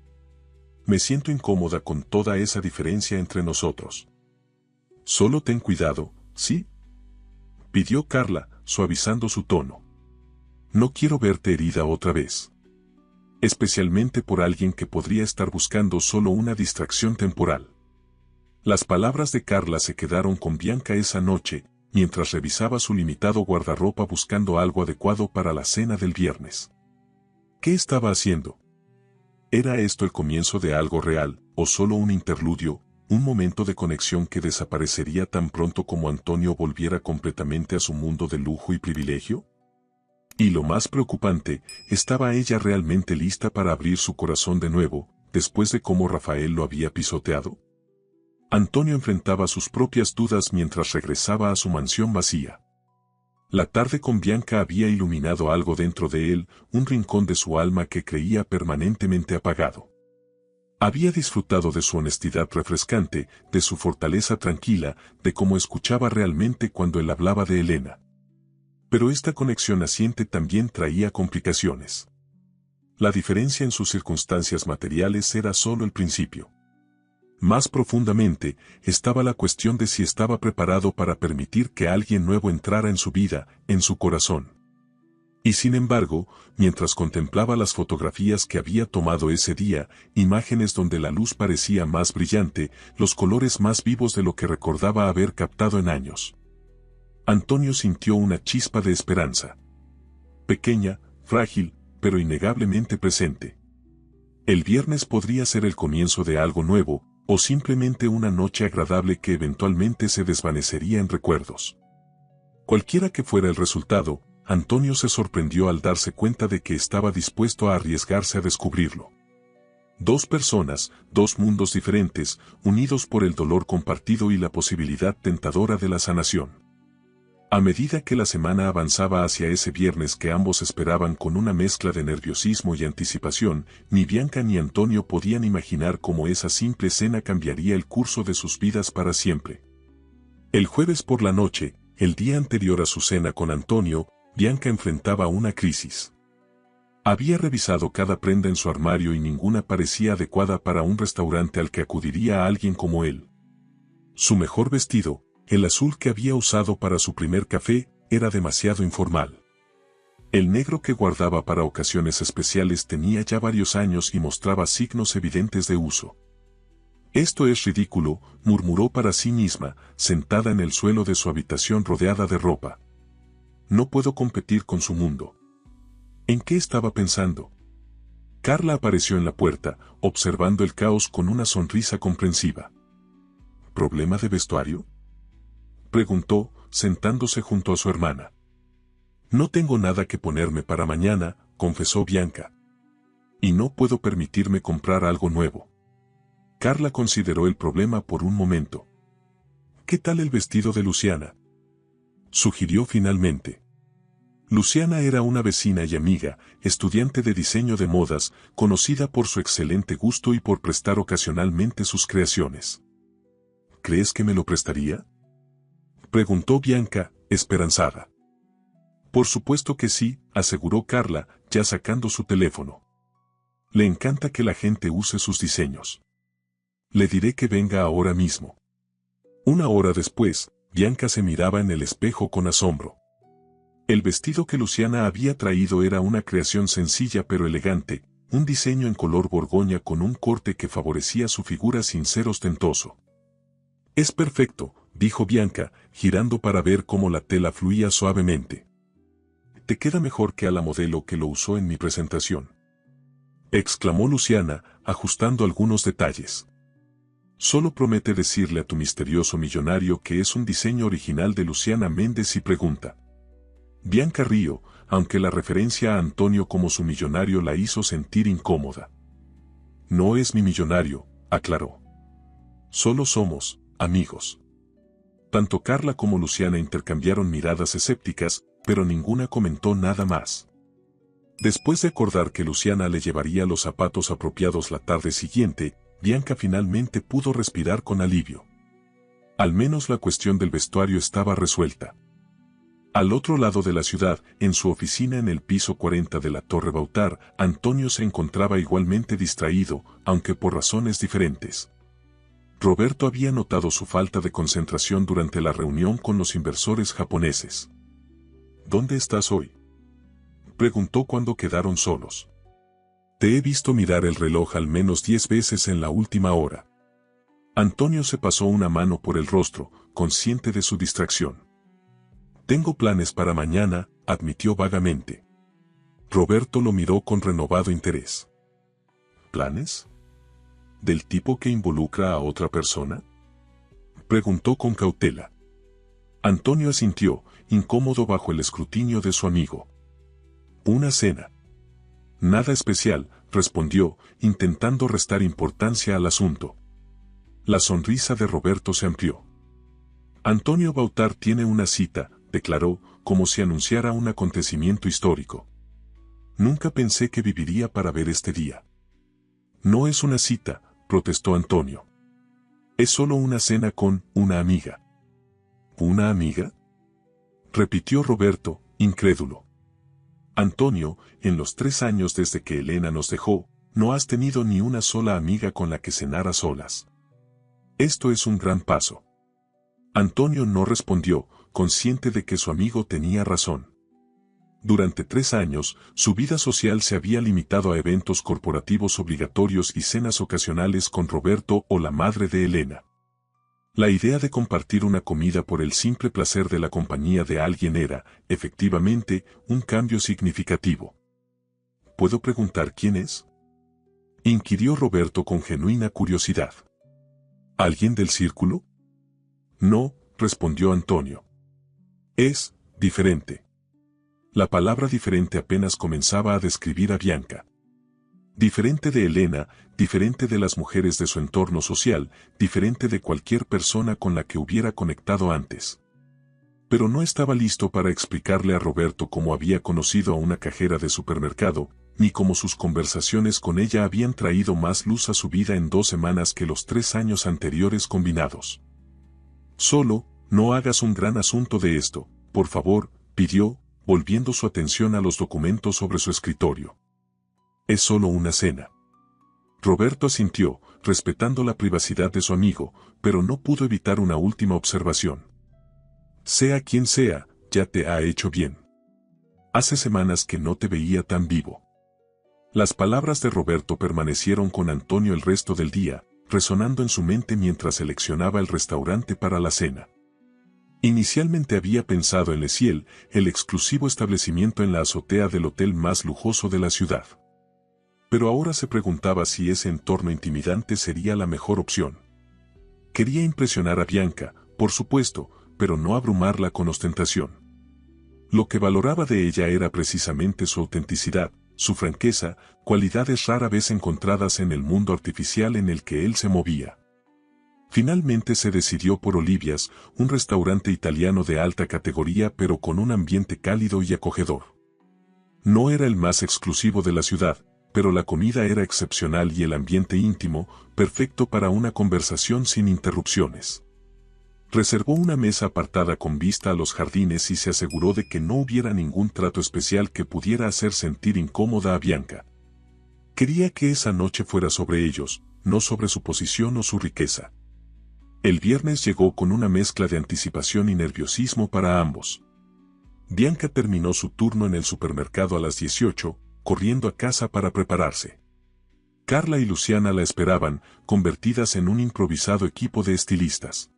Me siento incómoda con toda esa diferencia entre nosotros. Solo ten cuidado, ¿sí?, pidió Carla, suavizando su tono. No quiero verte herida otra vez. Especialmente por alguien que podría estar buscando solo una distracción temporal. Las palabras de Carla se quedaron con Bianca esa noche, mientras revisaba su limitado guardarropa buscando algo adecuado para la cena del viernes. ¿Qué estaba haciendo? ¿Era esto el comienzo de algo real, o solo un interludio, un momento de conexión que desaparecería tan pronto como Antonio volviera completamente a su mundo de lujo y privilegio? Y lo más preocupante, ¿estaba ella realmente lista para abrir su corazón de nuevo, después de cómo Rafael lo había pisoteado? Antonio enfrentaba sus propias dudas mientras regresaba a su mansión vacía. La tarde con Bianca había iluminado algo dentro de él, un rincón de su alma que creía permanentemente apagado. Había disfrutado de su honestidad refrescante, de su fortaleza tranquila, de cómo escuchaba realmente cuando él hablaba de Elena. Pero esta conexión naciente también traía complicaciones. La diferencia en sus circunstancias materiales era solo el principio. Más profundamente, estaba la cuestión de si estaba preparado para permitir que alguien nuevo entrara en su vida, en su corazón. Y sin embargo, mientras contemplaba las fotografías que había tomado ese día, imágenes donde la luz parecía más brillante, los colores más vivos de lo que recordaba haber captado en años, Antonio sintió una chispa de esperanza. Pequeña, frágil, pero innegablemente presente. El viernes podría ser el comienzo de algo nuevo, o simplemente una noche agradable que eventualmente se desvanecería en recuerdos. Cualquiera que fuera el resultado, Antonio se sorprendió al darse cuenta de que estaba dispuesto a arriesgarse a descubrirlo. Dos personas, dos mundos diferentes, unidos por el dolor compartido y la posibilidad tentadora de la sanación. A medida que la semana avanzaba hacia ese viernes que ambos esperaban con una mezcla de nerviosismo y anticipación, ni Bianca ni Antonio podían imaginar cómo esa simple cena cambiaría el curso de sus vidas para siempre. El jueves por la noche, el día anterior a su cena con Antonio, Bianca enfrentaba una crisis. Había revisado cada prenda en su armario y ninguna parecía adecuada para un restaurante al que acudiría alguien como él. Su mejor vestido, el azul que había usado para su primer café, era demasiado informal. El negro que guardaba para ocasiones especiales tenía ya varios años y mostraba signos evidentes de uso. Esto es ridículo, murmuró para sí misma, sentada en el suelo de su habitación rodeada de ropa. No puedo competir con su mundo. ¿En qué estaba pensando? Carla apareció en la puerta, observando el caos con una sonrisa comprensiva. ¿Problema de vestuario?, preguntó, sentándose junto a su hermana. No tengo nada que ponerme para mañana, confesó Bianca. Y no puedo permitirme comprar algo nuevo. Carla consideró el problema por un momento. ¿Qué tal el vestido de Luciana?, sugirió finalmente. Luciana era una vecina y amiga, estudiante de diseño de modas, conocida por su excelente gusto y por prestar ocasionalmente sus creaciones. ¿Crees que me lo prestaría?, preguntó Bianca, esperanzada. Por supuesto que sí, aseguró Carla, ya sacando su teléfono. Le encanta que la gente use sus diseños. Le diré que venga ahora mismo. Una hora después, Bianca se miraba en el espejo con asombro. El vestido que Luciana había traído era una creación sencilla pero elegante, un diseño en color borgoña con un corte que favorecía su figura sin ser ostentoso. Es perfecto, dijo Bianca, girando para ver cómo la tela fluía suavemente. Te queda mejor que a la modelo que lo usó en mi presentación, exclamó Luciana, ajustando algunos detalles. Solo promete decirle a tu misterioso millonario que es un diseño original de Luciana Méndez y pregunta. Bianca rió, aunque la referencia a Antonio como su millonario la hizo sentir incómoda. No es mi millonario, aclaró. Solo somos amigos. Tanto Carla como Luciana intercambiaron miradas escépticas, pero ninguna comentó nada más. Después de acordar que Luciana le llevaría los zapatos apropiados la tarde siguiente, Bianca finalmente pudo respirar con alivio. Al menos la cuestión del vestuario estaba resuelta. Al otro lado de la ciudad, en su oficina en el piso 40 de la Torre Bautar, Antonio se encontraba igualmente distraído, aunque por razones diferentes. Roberto había notado su falta de concentración durante la reunión con los inversores japoneses. ¿Dónde estás hoy?, preguntó cuando quedaron solos. Te he visto mirar el reloj al menos 10 veces en la última hora. Antonio se pasó una mano por el rostro, consciente de su distracción. Tengo planes para mañana, admitió vagamente. Roberto lo miró con renovado interés. ¿Planes? ¿Del tipo que involucra a otra persona?, preguntó con cautela. Antonio asintió, incómodo bajo el escrutinio de su amigo. Una cena. Nada especial, respondió, intentando restar importancia al asunto. La sonrisa de Roberto se amplió. Antonio Bautar tiene una cita, declaró, como si anunciara un acontecimiento histórico. Nunca pensé que viviría para ver este día. No es una cita, protestó Antonio. Es solo una cena con una amiga. ¿Una amiga?, repitió Roberto, incrédulo. Antonio, en los 3 años desde que Elena nos dejó, no has tenido ni una sola amiga con la que cenar a solas. Esto es un gran paso. Antonio no respondió, consciente de que su amigo tenía razón. Durante 3 años, su vida social se había limitado a eventos corporativos obligatorios y cenas ocasionales con Roberto o la madre de Elena. La idea de compartir una comida por el simple placer de la compañía de alguien era, efectivamente, un cambio significativo. ¿Puedo preguntar quién es?, inquirió Roberto con genuina curiosidad. ¿Alguien del círculo? No, respondió Antonio. Es diferente. La palabra diferente apenas comenzaba a describir a Bianca. Diferente de Elena, diferente de las mujeres de su entorno social, diferente de cualquier persona con la que hubiera conectado antes. Pero no estaba listo para explicarle a Roberto cómo había conocido a una cajera de supermercado, ni cómo sus conversaciones con ella habían traído más luz a su vida en 2 semanas que los 3 años anteriores combinados. Solo, no hagas un gran asunto de esto, por favor, pidió, volviendo su atención a los documentos sobre su escritorio. Es solo una cena. Roberto asintió, respetando la privacidad de su amigo, pero no pudo evitar una última observación. Sea quien sea, ya te ha hecho bien. Hace semanas que no te veía tan vivo. Las palabras de Roberto permanecieron con Antonio el resto del día, resonando en su mente mientras seleccionaba el restaurante para la cena. Inicialmente había pensado en Le Ciel, el exclusivo establecimiento en la azotea del hotel más lujoso de la ciudad. Pero ahora se preguntaba si ese entorno intimidante sería la mejor opción. Quería impresionar a Bianca, por supuesto, pero no abrumarla con ostentación. Lo que valoraba de ella era precisamente su autenticidad, su franqueza, cualidades rara vez encontradas en el mundo artificial en el que él se movía. Finalmente se decidió por Olivia's, un restaurante italiano de alta categoría pero con un ambiente cálido y acogedor. No era el más exclusivo de la ciudad, pero la comida era excepcional y el ambiente íntimo, perfecto para una conversación sin interrupciones. Reservó una mesa apartada con vista a los jardines y se aseguró de que no hubiera ningún trato especial que pudiera hacer sentir incómoda a Bianca. Quería que esa noche fuera sobre ellos, no sobre su posición o su riqueza. El viernes llegó con una mezcla de anticipación y nerviosismo para ambos. Bianca terminó su turno en el supermercado a las 18, corriendo a casa para prepararse. Carla y Luciana la esperaban, convertidas en un improvisado equipo de estilistas.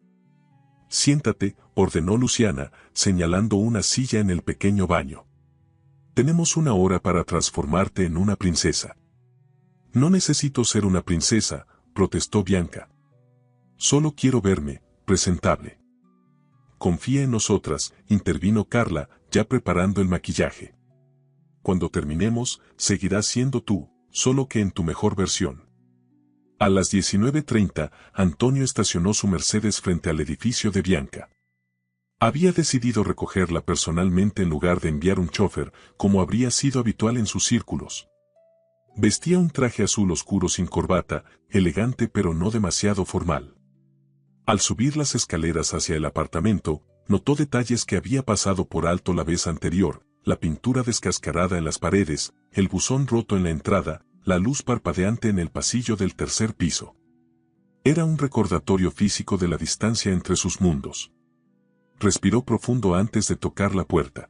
Siéntate, ordenó Luciana, señalando una silla en el pequeño baño. Tenemos 1 hora para transformarte en una princesa. No necesito ser una princesa, protestó Bianca. Solo quiero verme, presentable. Confía en nosotras, intervino Carla, ya preparando el maquillaje. Cuando terminemos, seguirás siendo tú, solo que en tu mejor versión. A las 19:30, Antonio estacionó su Mercedes frente al edificio de Bianca. Había decidido recogerla personalmente en lugar de enviar un chofer, como habría sido habitual en sus círculos. Vestía un traje azul oscuro sin corbata, elegante pero no demasiado formal. Al subir las escaleras hacia el apartamento, Notó detalles que había pasado por alto la vez anterior, la pintura descascarada en las paredes, el buzón roto en la entrada, la luz parpadeante en el pasillo del tercer piso. Era un recordatorio físico de la distancia entre sus mundos. Respiró profundo antes de tocar la puerta.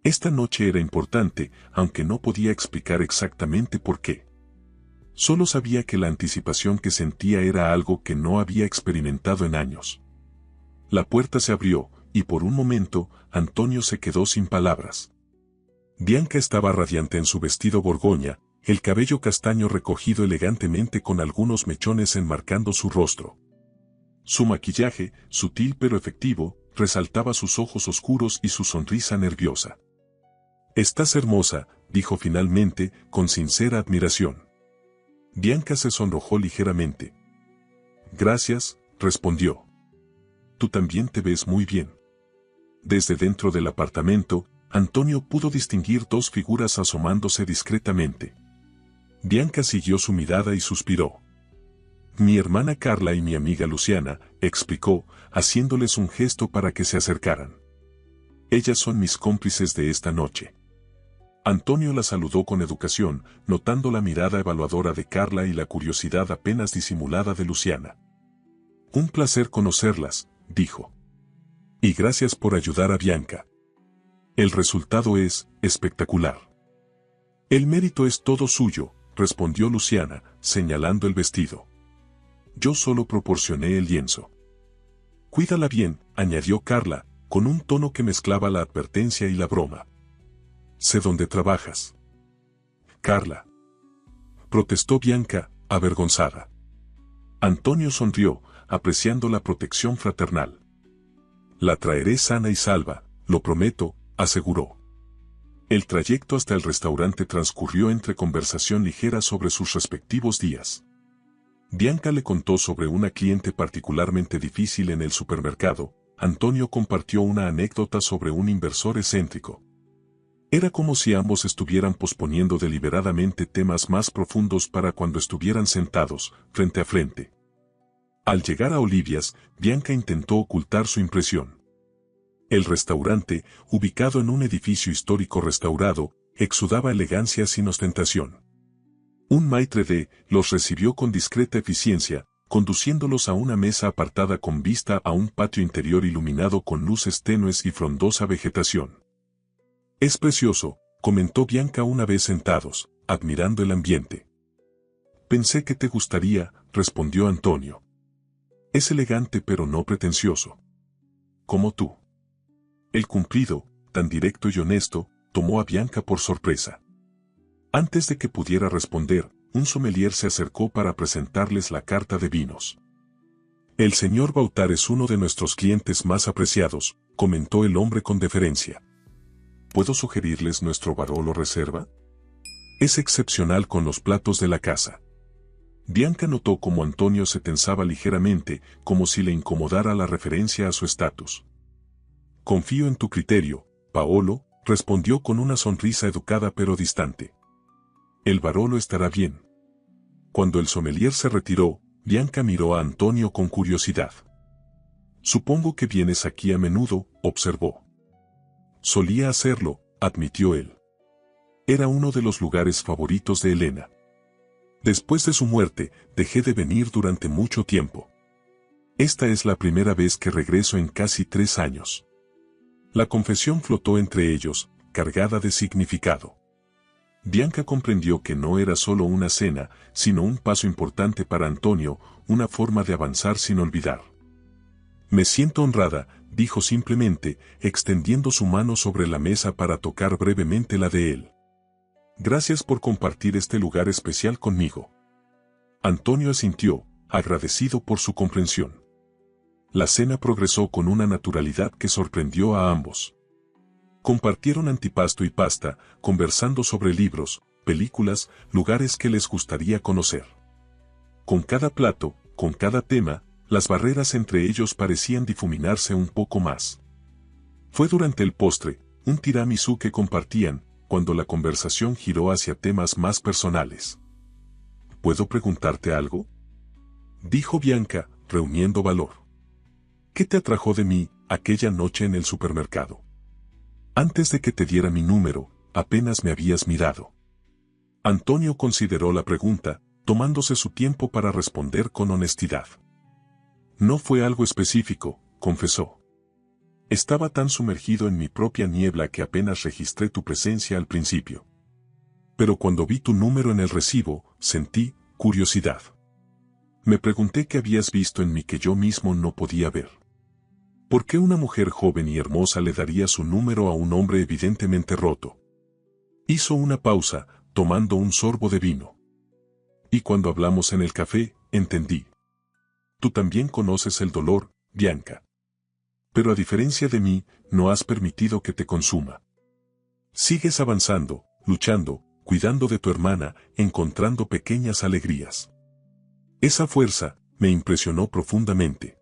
Esta noche era importante, aunque no podía explicar exactamente por qué. Solo sabía que la anticipación que sentía era algo que no había experimentado en años. La puerta se abrió, y por un momento, Antonio se quedó sin palabras. Bianca estaba radiante en su vestido borgoña, el cabello castaño recogido elegantemente con algunos mechones enmarcando su rostro. Su maquillaje, sutil pero efectivo, resaltaba sus ojos oscuros y su sonrisa nerviosa. «Estás hermosa», dijo finalmente, con sincera admiración. Bianca se sonrojó ligeramente. «Gracias», respondió. «Tú también te ves muy bien». Desde dentro del apartamento, Antonio pudo distinguir dos figuras asomándose discretamente. Bianca siguió su mirada y suspiró. «Mi hermana Carla y mi amiga Luciana», explicó, haciéndoles un gesto para que se acercaran. «Ellas son mis cómplices de esta noche». Antonio la saludó con educación, notando la mirada evaluadora de Carla y la curiosidad apenas disimulada de Luciana. «Un placer conocerlas», dijo. «Y gracias por ayudar a Bianca. El resultado es espectacular». «El mérito es todo suyo», respondió Luciana, señalando el vestido. «Yo solo proporcioné el lienzo». «Cuídala bien», añadió Carla, con un tono que mezclaba la advertencia y la broma. «Sé dónde trabajas». «Carla», protestó Bianca, avergonzada. Antonio sonrió, apreciando la protección fraternal. «La traeré sana y salva, lo prometo», aseguró. El trayecto hasta el restaurante transcurrió entre conversación ligera sobre sus respectivos días. Bianca le contó sobre una cliente particularmente difícil en el supermercado. Antonio compartió una anécdota sobre un inversor excéntrico. Era como si ambos estuvieran posponiendo deliberadamente temas más profundos para cuando estuvieran sentados, frente a frente. Al llegar a Olivia's, Bianca intentó ocultar su impresión. El restaurante, ubicado en un edificio histórico restaurado, exudaba elegancia sin ostentación. Un maître d' los recibió con discreta eficiencia, conduciéndolos a una mesa apartada con vista a un patio interior iluminado con luces tenues y frondosa vegetación. «Es precioso», comentó Bianca una vez sentados, admirando el ambiente. «Pensé que te gustaría», respondió Antonio. «Es elegante pero no pretencioso. Como tú». El cumplido, tan directo y honesto, tomó a Bianca por sorpresa. Antes de que pudiera responder, un sommelier se acercó para presentarles la carta de vinos. «El señor Bautar es uno de nuestros clientes más apreciados», comentó el hombre con deferencia. «¿Puedo sugerirles nuestro Barolo Reserva? Es excepcional con los platos de la casa». Bianca notó cómo Antonio se tensaba ligeramente, como si le incomodara la referencia a su estatus. «Confío en tu criterio, Paolo», respondió con una sonrisa educada pero distante. «El Barolo estará bien». Cuando el sommelier se retiró, Bianca miró a Antonio con curiosidad. «Supongo que vienes aquí a menudo», observó. «Solía hacerlo», admitió él. «Era uno de los lugares favoritos de Elena. Después de su muerte, dejé de venir durante mucho tiempo. Esta es la primera vez que regreso en casi 3 años». La confesión flotó entre ellos, cargada de significado. Bianca comprendió que no era solo una cena, sino un paso importante para Antonio, una forma de avanzar sin olvidar. «Me siento honrada», dijo simplemente, extendiendo su mano sobre la mesa para tocar brevemente la de él. «Gracias por compartir este lugar especial conmigo». Antonio asintió, agradecido por su comprensión. La cena progresó con una naturalidad que sorprendió a ambos. Compartieron antipasto y pasta, conversando sobre libros, películas, lugares que les gustaría conocer. Con cada plato, con cada tema, las barreras entre ellos parecían difuminarse un poco más. Fue durante el postre, un tiramisú que compartían, cuando la conversación giró hacia temas más personales. «¿Puedo preguntarte algo?», dijo Bianca, reuniendo valor. ¿Qué te atrajo de mí aquella noche en el supermercado? Antes de que te diera mi número, apenas me habías mirado. Antonio consideró la pregunta, tomándose su tiempo para responder con honestidad. No fue algo específico, confesó. Estaba tan sumergido en mi propia niebla que apenas registré tu presencia al principio. Pero cuando vi tu número en el recibo, sentí curiosidad. Me pregunté qué habías visto en mí que yo mismo no podía ver. ¿Por qué una mujer joven y hermosa le daría su número a un hombre evidentemente roto? Hizo una pausa, tomando un sorbo de vino. Y cuando hablamos en el café, entendí. Tú también conoces el dolor, Bianca. Pero a diferencia de mí, no has permitido que te consuma. Sigues avanzando, luchando, cuidando de tu hermana, encontrando pequeñas alegrías. Esa fuerza me impresionó profundamente.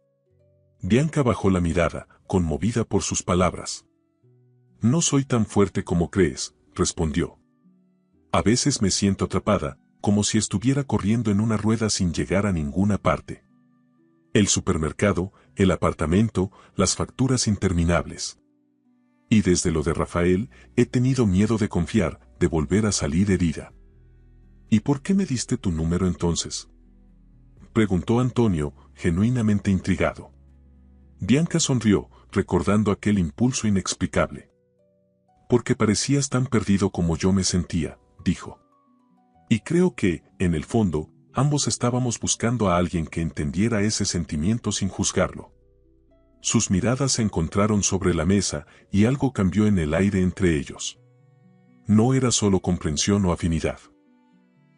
Bianca bajó la mirada, conmovida por sus palabras. No soy tan fuerte como crees, respondió. A veces me siento atrapada, como si estuviera corriendo en una rueda sin llegar a ninguna parte. El supermercado, el apartamento, las facturas interminables. Y desde lo de Rafael, he tenido miedo de confiar, de volver a salir herida. ¿Y por qué me diste tu número entonces?, preguntó Antonio, genuinamente intrigado. Bianca sonrió, recordando aquel impulso inexplicable. Porque parecías tan perdido como yo me sentía, dijo. Y creo que, en el fondo, ambos estábamos buscando a alguien que entendiera ese sentimiento sin juzgarlo. Sus miradas se encontraron sobre la mesa y algo cambió en el aire entre ellos. No era solo comprensión o afinidad.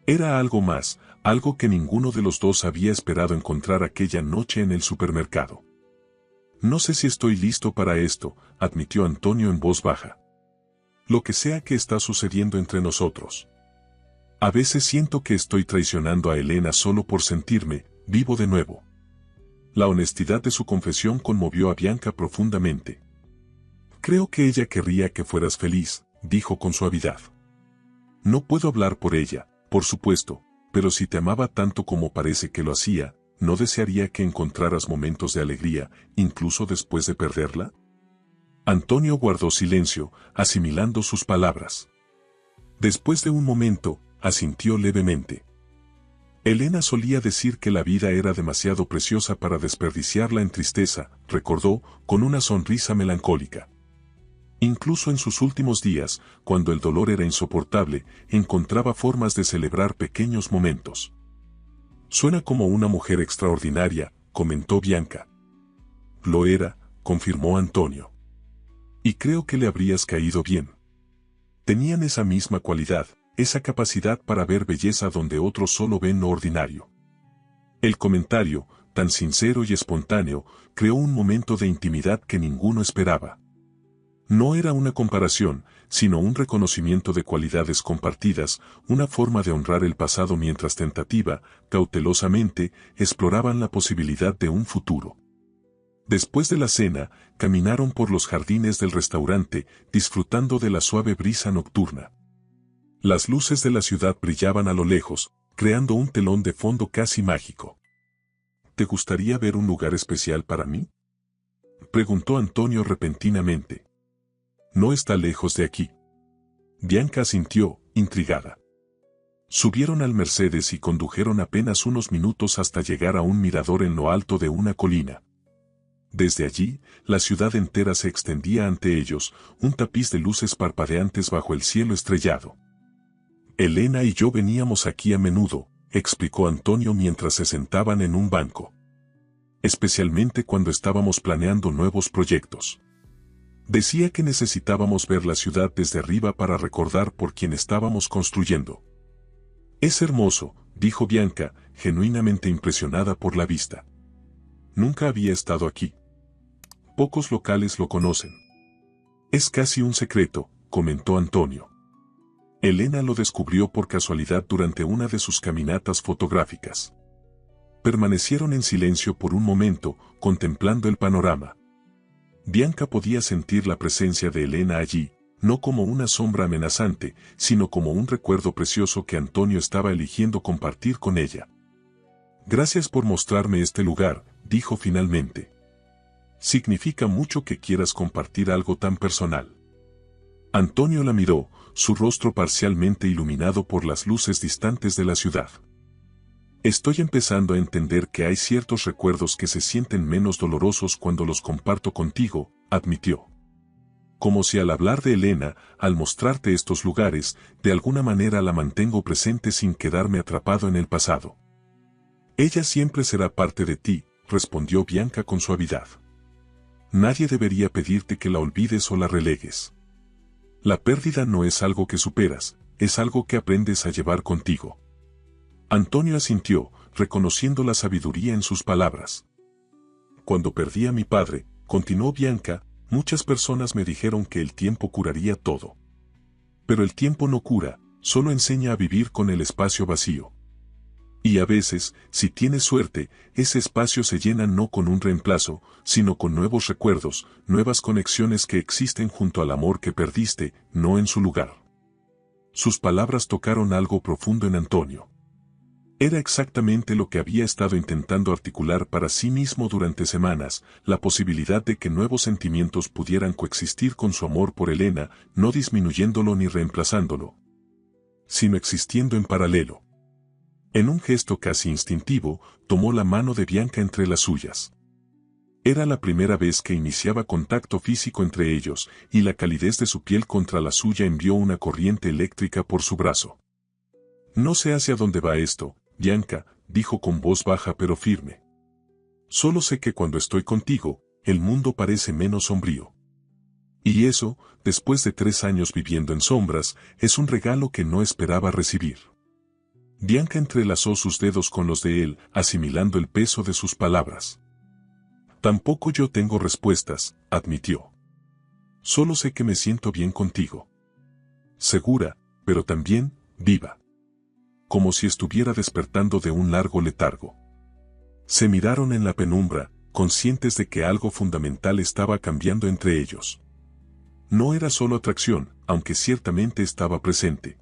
Era algo más, algo que ninguno de los dos había esperado encontrar aquella noche en el supermercado. No sé si estoy listo para esto, admitió Antonio en voz baja. Lo que sea que está sucediendo entre nosotros. A veces siento que estoy traicionando a Elena solo por sentirme vivo de nuevo. La honestidad de su confesión conmovió a Bianca profundamente. Creo que ella querría que fueras feliz, dijo con suavidad. No puedo hablar por ella, por supuesto, pero si te amaba tanto como parece que lo hacía, ¿no desearía que encontraras momentos de alegría, incluso después de perderla? Antonio guardó silencio, asimilando sus palabras. Después de un momento, asintió levemente. Elena solía decir que la vida era demasiado preciosa para desperdiciarla en tristeza, recordó, con una sonrisa melancólica. Incluso en sus últimos días, cuando el dolor era insoportable, encontraba formas de celebrar pequeños momentos. Suena como una mujer extraordinaria, comentó Bianca. Lo era, confirmó Antonio. Y creo que le habrías caído bien. Tenían esa misma cualidad, esa capacidad para ver belleza donde otros solo ven lo ordinario. El comentario, tan sincero y espontáneo, creó un momento de intimidad que ninguno esperaba. No era una comparación, sino un reconocimiento de cualidades compartidas, una forma de honrar el pasado mientras cautelosamente, exploraban la posibilidad de un futuro. Después de la cena, caminaron por los jardines del restaurante, disfrutando de la suave brisa nocturna. Las luces de la ciudad brillaban a lo lejos, creando un telón de fondo casi mágico. ¿Te gustaría ver un lugar especial para mí?, preguntó Antonio repentinamente. No está lejos de aquí. Bianca asintió, intrigada. Subieron al Mercedes y condujeron apenas unos minutos hasta llegar a un mirador en lo alto de una colina. Desde allí, la ciudad entera se extendía ante ellos, un tapiz de luces parpadeantes bajo el cielo estrellado. Elena y yo veníamos aquí a menudo, explicó Antonio mientras se sentaban en un banco. Especialmente cuando estábamos planeando nuevos proyectos. Decía que necesitábamos ver la ciudad desde arriba para recordar por quién estábamos construyendo. Es hermoso, dijo Bianca, genuinamente impresionada por la vista. Nunca había estado aquí. Pocos locales lo conocen. Es casi un secreto, comentó Antonio. Elena lo descubrió por casualidad durante una de sus caminatas fotográficas. Permanecieron en silencio por un momento, contemplando el panorama. Bianca podía sentir la presencia de Elena allí, no como una sombra amenazante, sino como un recuerdo precioso que Antonio estaba eligiendo compartir con ella. Gracias por mostrarme este lugar, dijo finalmente. Significa mucho que quieras compartir algo tan personal. Antonio la miró, su rostro parcialmente iluminado por las luces distantes de la ciudad. Estoy empezando a entender que hay ciertos recuerdos que se sienten menos dolorosos cuando los comparto contigo, admitió. Como si al hablar de Elena, al mostrarte estos lugares, de alguna manera la mantengo presente sin quedarme atrapado en el pasado. Ella siempre será parte de ti, respondió Bianca con suavidad. Nadie debería pedirte que la olvides o la relegues. La pérdida no es algo que superas, es algo que aprendes a llevar contigo. Antonio asintió, reconociendo la sabiduría en sus palabras. Cuando perdí a mi padre, continuó Bianca, muchas personas me dijeron que el tiempo curaría todo. Pero el tiempo no cura, solo enseña a vivir con el espacio vacío. Y a veces, si tienes suerte, ese espacio se llena no con un reemplazo, sino con nuevos recuerdos, nuevas conexiones que existen junto al amor que perdiste, no en su lugar. Sus palabras tocaron algo profundo en Antonio. Era exactamente lo que había estado intentando articular para sí mismo durante semanas, la posibilidad de que nuevos sentimientos pudieran coexistir con su amor por Elena, no disminuyéndolo ni reemplazándolo, sino existiendo en paralelo. En un gesto casi instintivo, tomó la mano de Bianca entre las suyas. Era la primera vez que iniciaba contacto físico entre ellos, y la calidez de su piel contra la suya envió una corriente eléctrica por su brazo. No sé hacia dónde va esto, Bianca, dijo con voz baja pero firme. Solo sé que cuando estoy contigo, el mundo parece menos sombrío. Y eso, después de 3 años viviendo en sombras, es un regalo que no esperaba recibir. Bianca entrelazó sus dedos con los de él, asimilando el peso de sus palabras. Tampoco yo tengo respuestas, admitió. Solo sé que me siento bien contigo. Segura, pero también, viva. Como si estuviera despertando de un largo letargo. Se miraron en la penumbra, conscientes de que algo fundamental estaba cambiando entre ellos. No era solo atracción, aunque ciertamente estaba presente.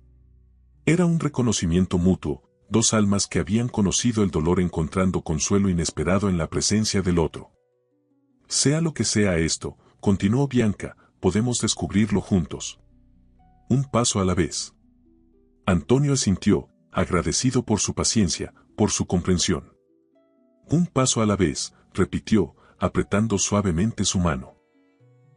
Era un reconocimiento mutuo, dos almas que habían conocido el dolor encontrando consuelo inesperado en la presencia del otro. Sea lo que sea esto, continuó Bianca, podemos descubrirlo juntos. Un paso a la vez. Antonio asintió, agradecido por su paciencia, por su comprensión. Un paso a la vez, repitió, apretando suavemente su mano.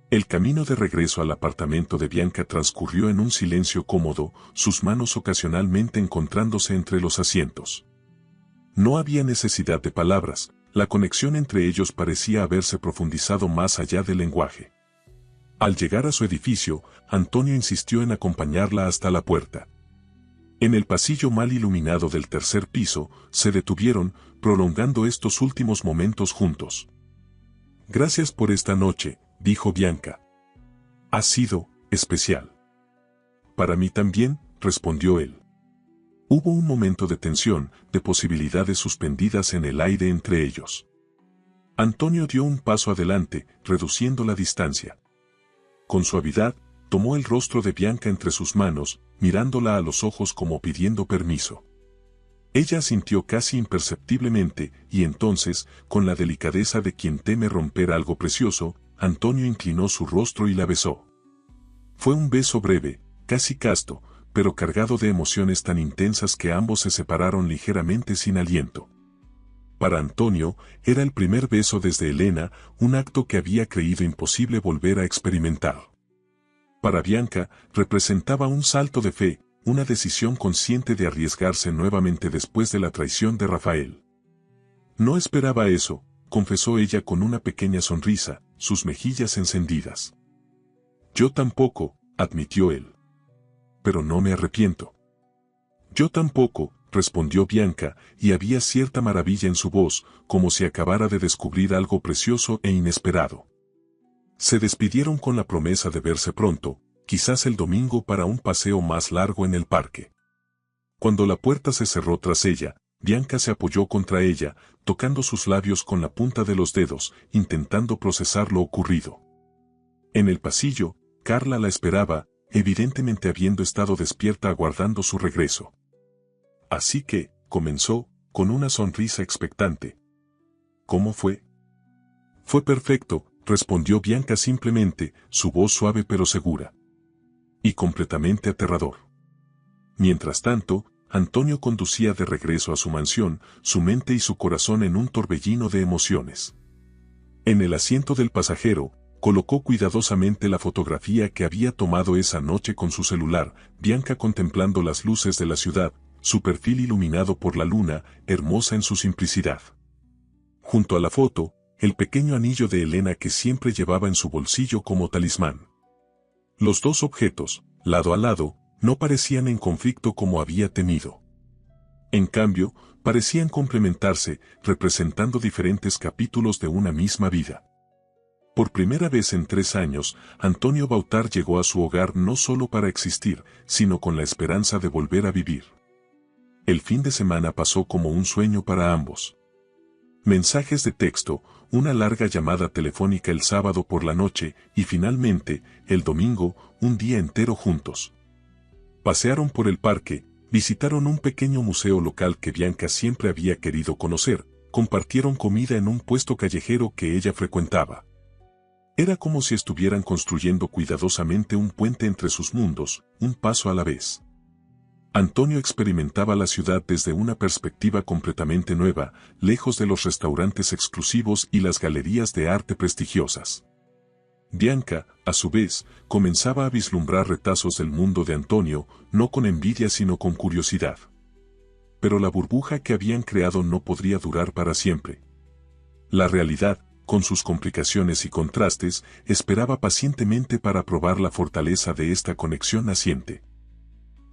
El camino de regreso al apartamento de Bianca transcurrió en un silencio cómodo, sus manos ocasionalmente encontrándose entre los asientos. No había necesidad de palabras, la conexión entre ellos parecía haberse profundizado más allá del lenguaje. Al llegar a su edificio, Antonio insistió en acompañarla hasta la puerta. En el pasillo mal iluminado del 3er piso, se detuvieron, prolongando estos últimos momentos juntos. Gracias por esta noche, dijo Bianca. Ha sido especial. Para mí también, respondió él. Hubo un momento de tensión, de posibilidades suspendidas en el aire entre ellos. Antonio dio un paso adelante, reduciendo la distancia. Con suavidad, tomó el rostro de Bianca entre sus manos, mirándola a los ojos como pidiendo permiso. Ella asintió casi imperceptiblemente, y entonces, con la delicadeza de quien teme romper algo precioso, Antonio inclinó su rostro y la besó. Fue un beso breve, casi casto, pero cargado de emociones tan intensas que ambos se separaron ligeramente sin aliento. Para Antonio, era el primer beso desde Elena, un acto que había creído imposible volver a experimentar. Para Bianca, representaba un salto de fe, una decisión consciente de arriesgarse nuevamente después de la traición de Rafael. No esperaba eso, confesó ella con una pequeña sonrisa, sus mejillas encendidas. Yo tampoco, admitió él. Pero no me arrepiento. Yo tampoco, respondió Bianca, y había cierta maravilla en su voz, como si acabara de descubrir algo precioso e inesperado. Se despidieron con la promesa de verse pronto, quizás el domingo para un paseo más largo en el parque. Cuando la puerta se cerró tras ella, Bianca se apoyó contra ella, tocando sus labios con la punta de los dedos, intentando procesar lo ocurrido. En el pasillo, Carla la esperaba, evidentemente habiendo estado despierta aguardando su regreso. Así que, comenzó, con una sonrisa expectante. ¿Cómo fue? Fue perfecto, respondió Bianca simplemente, su voz suave pero segura. Y completamente aterrador. Mientras tanto, Antonio conducía de regreso a su mansión, su mente y su corazón en un torbellino de emociones. En el asiento del pasajero, colocó cuidadosamente la fotografía que había tomado esa noche con su celular, Bianca contemplando las luces de la ciudad, su perfil iluminado por la luna, hermosa en su simplicidad. Junto a la foto, el pequeño anillo de Elena que siempre llevaba en su bolsillo como talismán. Los dos objetos, lado a lado, no parecían en conflicto como había temido. En cambio, parecían complementarse, representando diferentes capítulos de una misma vida. Por primera vez en 3 años, Antonio Bautar llegó a su hogar no solo para existir, sino con la esperanza de volver a vivir. El fin de semana pasó como un sueño para ambos. Mensajes de texto, una larga llamada telefónica el sábado por la noche y finalmente, el domingo, un día entero juntos. Pasearon por el parque, visitaron un pequeño museo local que Bianca siempre había querido conocer, compartieron comida en un puesto callejero que ella frecuentaba. Era como si estuvieran construyendo cuidadosamente un puente entre sus mundos, un paso a la vez. Antonio experimentaba la ciudad desde una perspectiva completamente nueva, lejos de los restaurantes exclusivos y las galerías de arte prestigiosas. Bianca, a su vez, comenzaba a vislumbrar retazos del mundo de Antonio, no con envidia sino con curiosidad. Pero la burbuja que habían creado no podría durar para siempre. La realidad, con sus complicaciones y contrastes, esperaba pacientemente para probar la fortaleza de esta conexión naciente.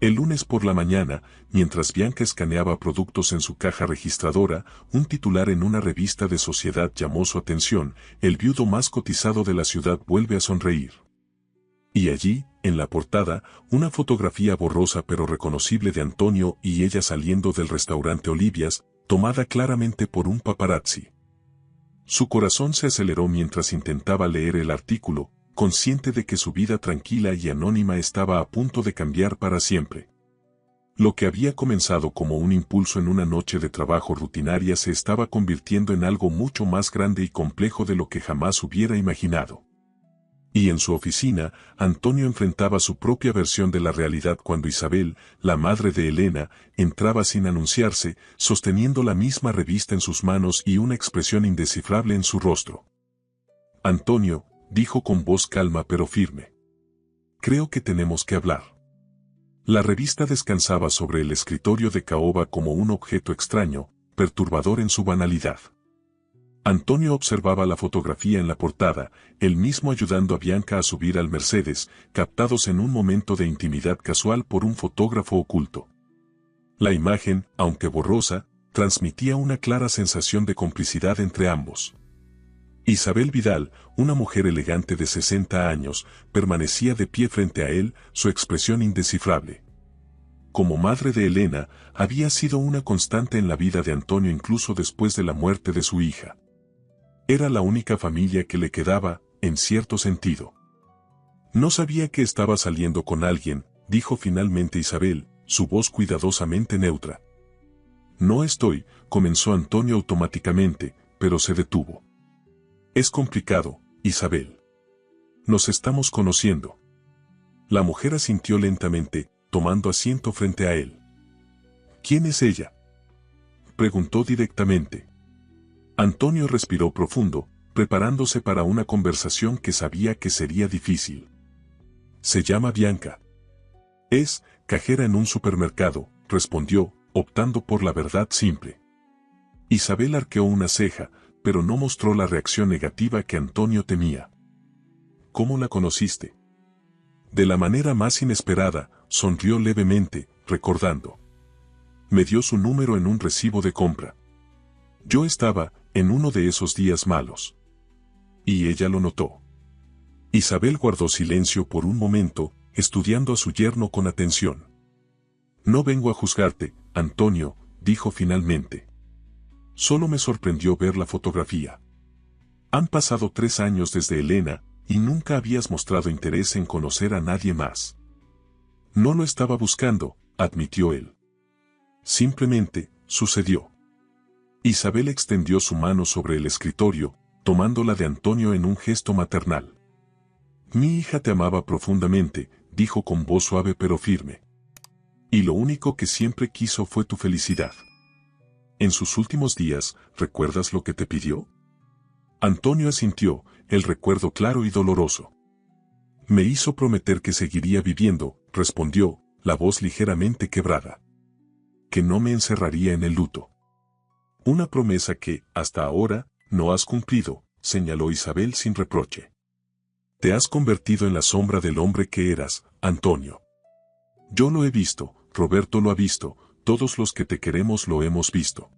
El lunes por la mañana, mientras Bianca escaneaba productos en su caja registradora, un titular en una revista de sociedad llamó su atención: el viudo más cotizado de la ciudad vuelve a sonreír. Y allí, en la portada, una fotografía borrosa pero reconocible de Antonio y ella saliendo del restaurante Olivia's, tomada claramente por un paparazzi. Su corazón se aceleró mientras intentaba leer el artículo, consciente de que su vida tranquila y anónima estaba a punto de cambiar para siempre. Lo que había comenzado como un impulso en una noche de trabajo rutinaria se estaba convirtiendo en algo mucho más grande y complejo de lo que jamás hubiera imaginado. Y en su oficina, Antonio enfrentaba su propia versión de la realidad cuando Isabel, la madre de Elena, entraba sin anunciarse, sosteniendo la misma revista en sus manos y una expresión indescifrable en su rostro. Antonio, dijo con voz calma pero firme. Creo que tenemos que hablar. La revista descansaba sobre el escritorio de caoba como un objeto extraño, perturbador en su banalidad. Antonio observaba la fotografía en la portada, él mismo ayudando a Bianca a subir al Mercedes, captados en un momento de intimidad casual por un fotógrafo oculto. La imagen, aunque borrosa, transmitía una clara sensación de complicidad entre ambos. Isabel Vidal, una mujer elegante de 60 años, permanecía de pie frente a él, su expresión indescifrable. Como madre de Elena, había sido una constante en la vida de Antonio incluso después de la muerte de su hija. Era la única familia que le quedaba, en cierto sentido. No sabía que estaba saliendo con alguien, dijo finalmente Isabel, su voz cuidadosamente neutra. No estoy, comenzó Antonio automáticamente, pero se detuvo. Es complicado, Isabel. Nos estamos conociendo. La mujer asintió lentamente, tomando asiento frente a él. ¿Quién es ella?, preguntó directamente. Antonio respiró profundo, preparándose para una conversación que sabía que sería difícil. Se llama Bianca. Es cajera en un supermercado, respondió, optando por la verdad simple. Isabel arqueó una ceja, pero no mostró la reacción negativa que Antonio temía. ¿Cómo la conociste? De la manera más inesperada, sonrió levemente, recordando. Me dio su número en un recibo de compra. Yo estaba en uno de esos días malos. Y ella lo notó. Isabel guardó silencio por un momento, estudiando a su yerno con atención. No vengo a juzgarte, Antonio, dijo finalmente. Solo me sorprendió ver la fotografía. Han pasado 3 años desde Elena, y nunca habías mostrado interés en conocer a nadie más. No lo estaba buscando, admitió él. Simplemente, sucedió. Isabel extendió su mano sobre el escritorio, tomándola de Antonio en un gesto maternal. Mi hija te amaba profundamente, dijo con voz suave pero firme. Y lo único que siempre quiso fue tu felicidad. En sus últimos días, ¿recuerdas lo que te pidió? Antonio asintió, el recuerdo claro y doloroso. Me hizo prometer que seguiría viviendo, respondió, la voz ligeramente quebrada. Que no me encerraría en el luto. Una promesa que, hasta ahora, no has cumplido, señaló Isabel sin reproche. Te has convertido en la sombra del hombre que eras, Antonio. Yo lo he visto, Roberto lo ha visto, todos los que te queremos lo hemos visto.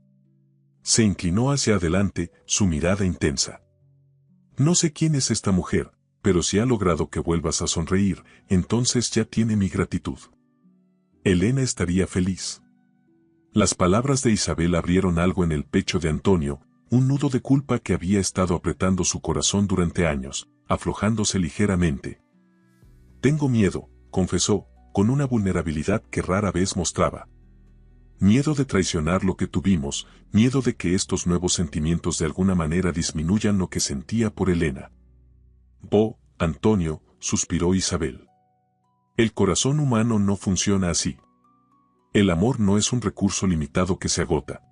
Se inclinó hacia adelante, su mirada intensa. No sé quién es esta mujer, pero si ha logrado que vuelvas a sonreír, entonces ya tiene mi gratitud. Elena estaría feliz. Las palabras de Isabel abrieron algo en el pecho de Antonio, un nudo de culpa que había estado apretando su corazón durante años, aflojándose ligeramente. Tengo miedo, confesó, con una vulnerabilidad que rara vez mostraba. Miedo de traicionar lo que tuvimos, miedo de que estos nuevos sentimientos de alguna manera disminuyan lo que sentía por Elena. Antonio, suspiró Isabel. El corazón humano no funciona así. El amor no es un recurso limitado que se agota.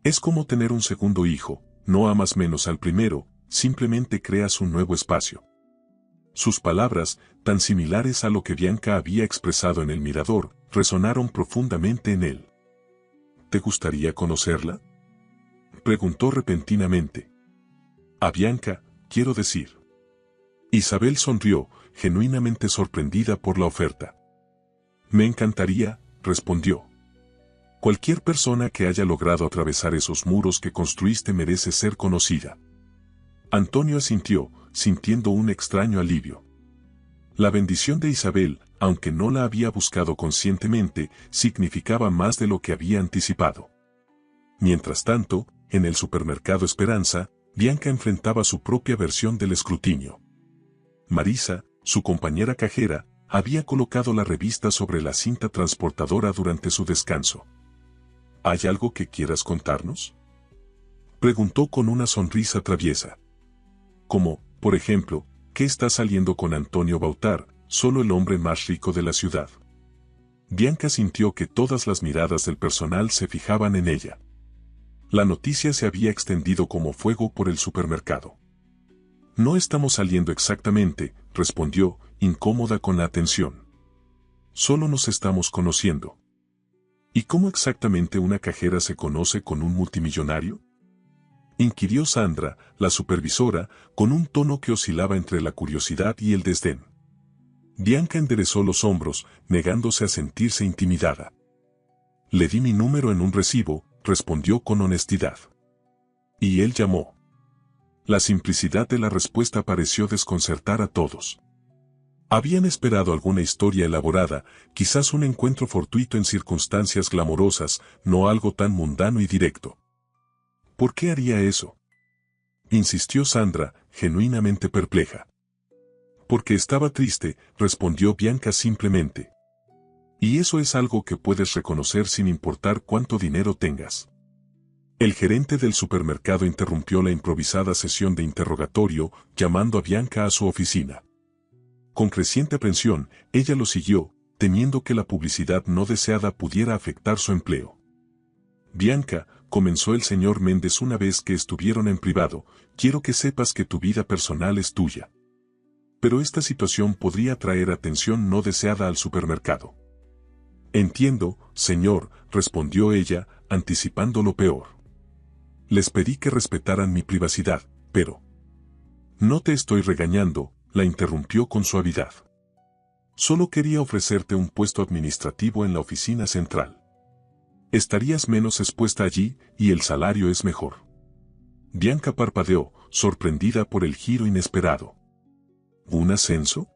Es como tener un segundo hijo, no amas menos al primero, simplemente creas un nuevo espacio. Sus palabras, tan similares a lo que Bianca había expresado en el mirador, resonaron profundamente en él. ¿Te gustaría conocerla? Preguntó repentinamente. A Bianca, quiero decir. Isabel sonrió, genuinamente sorprendida por la oferta. Me encantaría, respondió. Cualquier persona que haya logrado atravesar esos muros que construiste merece ser conocida. Antonio asintió, sintiendo un extraño alivio. La bendición de Isabel, aunque no la había buscado conscientemente, significaba más de lo que había anticipado. Mientras tanto, en el supermercado Esperanza, Bianca enfrentaba su propia versión del escrutinio. Marisa, su compañera cajera, había colocado la revista sobre la cinta transportadora durante su descanso. ¿Hay algo que quieras contarnos? Preguntó con una sonrisa traviesa. Como, por ejemplo, ¿qué está saliendo con Antonio Bautar, solo el hombre más rico de la ciudad? Bianca sintió que todas las miradas del personal se fijaban en ella. La noticia se había extendido como fuego por el supermercado. No estamos saliendo exactamente, respondió, incómoda con la atención. Solo nos estamos conociendo. ¿Y cómo exactamente una cajera se conoce con un multimillonario? Inquirió Sandra, la supervisora, con un tono que oscilaba entre la curiosidad y el desdén. Bianca enderezó los hombros, negándose a sentirse intimidada. Le di mi número en un recibo, respondió con honestidad. Y él llamó. La simplicidad de la respuesta pareció desconcertar a todos. Habían esperado alguna historia elaborada, quizás un encuentro fortuito en circunstancias glamorosas, no algo tan mundano y directo. ¿Por qué haría eso? Insistió Sandra, genuinamente perpleja. Porque estaba triste, respondió Bianca simplemente. Y eso es algo que puedes reconocer sin importar cuánto dinero tengas. El gerente del supermercado interrumpió la improvisada sesión de interrogatorio, llamando a Bianca a su oficina. Con creciente aprensión, ella lo siguió, temiendo que la publicidad no deseada pudiera afectar su empleo. Bianca, comenzó el señor Méndez una vez que estuvieron en privado, quiero que sepas que tu vida personal es tuya. Pero esta situación podría traer atención no deseada al supermercado. Entiendo, señor, respondió ella, anticipando lo peor. Les pedí que respetaran mi privacidad, pero... No te estoy regañando, la interrumpió con suavidad. Solo quería ofrecerte un puesto administrativo en la oficina central. Estarías menos expuesta allí, y el salario es mejor. Bianca parpadeó, sorprendida por el giro inesperado. ¿Un ascenso?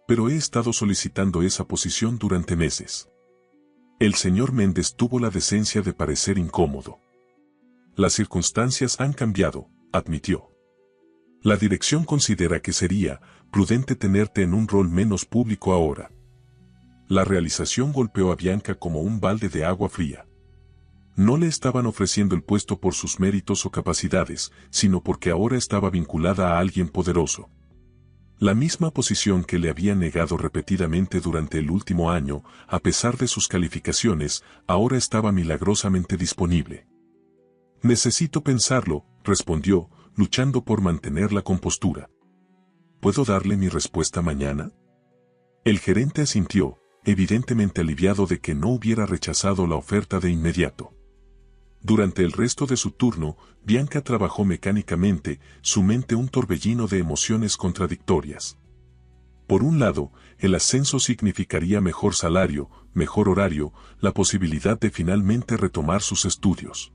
Pero he estado solicitando esa posición durante meses. El señor Méndez tuvo la decencia de parecer incómodo. Las circunstancias han cambiado, admitió. La dirección considera que sería prudente tenerte en un rol menos público ahora. La realización golpeó a Bianca como un balde de agua fría. No le estaban ofreciendo el puesto por sus méritos o capacidades, sino porque ahora estaba vinculada a alguien poderoso. La misma posición que le había negado repetidamente durante el último año, a pesar de sus calificaciones, ahora estaba milagrosamente disponible. Necesito pensarlo, respondió, luchando por mantener la compostura. ¿Puedo darle mi respuesta mañana? El gerente asintió, evidentemente aliviado de que no hubiera rechazado la oferta de inmediato. Durante el resto de su turno, Bianca trabajó mecánicamente, su mente un torbellino de emociones contradictorias. Por un lado, el ascenso significaría mejor salario, mejor horario, la posibilidad de finalmente retomar sus estudios.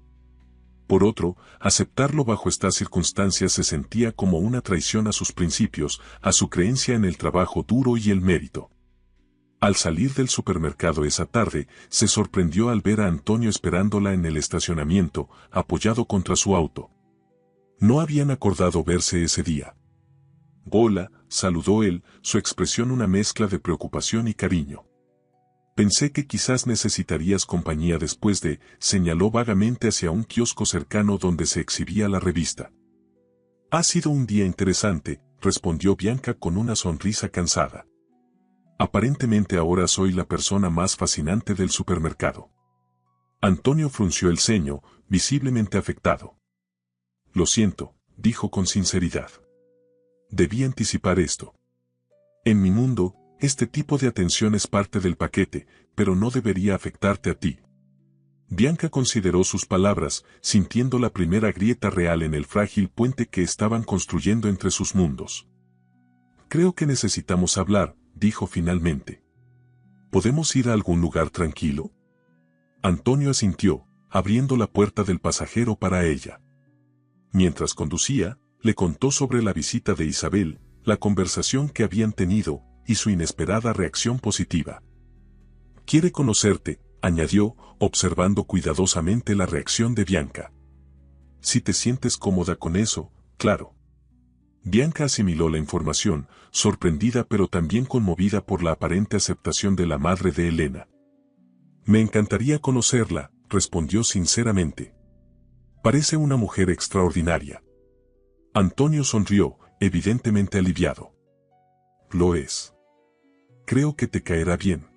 Por otro, aceptarlo bajo estas circunstancias se sentía como una traición a sus principios, a su creencia en el trabajo duro y el mérito. Al salir del supermercado esa tarde, se sorprendió al ver a Antonio esperándola en el estacionamiento, apoyado contra su auto. No habían acordado verse ese día. Hola, saludó él, su expresión una mezcla de preocupación y cariño. Pensé que quizás necesitarías compañía después de, señaló vagamente hacia un kiosco cercano donde se exhibía la revista. Ha sido un día interesante, respondió Bianca con una sonrisa cansada. Aparentemente ahora soy la persona más fascinante del supermercado. Antonio frunció el ceño, visiblemente afectado. Lo siento, dijo con sinceridad. Debí anticipar esto. En mi mundo, este tipo de atención es parte del paquete, pero no debería afectarte a ti. Bianca consideró sus palabras, sintiendo la primera grieta real en el frágil puente que estaban construyendo entre sus mundos. Creo que necesitamos hablar, dijo finalmente. ¿Podemos ir a algún lugar tranquilo? Antonio asintió, abriendo la puerta del pasajero para ella. Mientras conducía, le contó sobre la visita de Isabel, la conversación que habían tenido, y su inesperada reacción positiva. Quiere conocerte, añadió, observando cuidadosamente la reacción de Bianca. Si te sientes cómoda con eso, claro. Bianca asimiló la información, sorprendida pero también conmovida por la aparente aceptación de la madre de Elena. Me encantaría conocerla, respondió sinceramente. Parece una mujer extraordinaria. Antonio sonrió, evidentemente aliviado. Lo es. Creo que te caerá bien.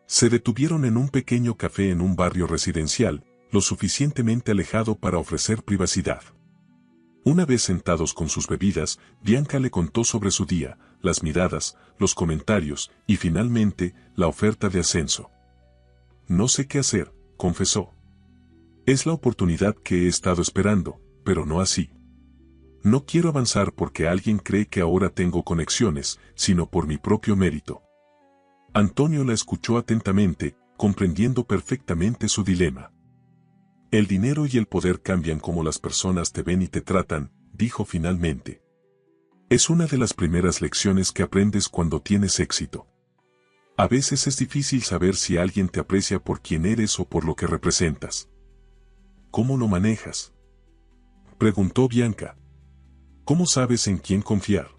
Se detuvieron en un pequeño café en un barrio residencial, lo suficientemente alejado para ofrecer privacidad. Una vez sentados con sus bebidas, Bianca le contó sobre su día, las miradas, los comentarios y finalmente, la oferta de ascenso. No sé qué hacer, confesó. Es la oportunidad que he estado esperando, pero no así. No quiero avanzar porque alguien cree que ahora tengo conexiones, sino por mi propio mérito. Antonio la escuchó atentamente, comprendiendo perfectamente su dilema. El dinero y el poder cambian como las personas te ven y te tratan, dijo finalmente. Es una de las primeras lecciones que aprendes cuando tienes éxito. A veces es difícil saber si alguien te aprecia por quién eres o por lo que representas. ¿Cómo lo manejas?, preguntó Bianca. ¿Cómo sabes en quién confiar?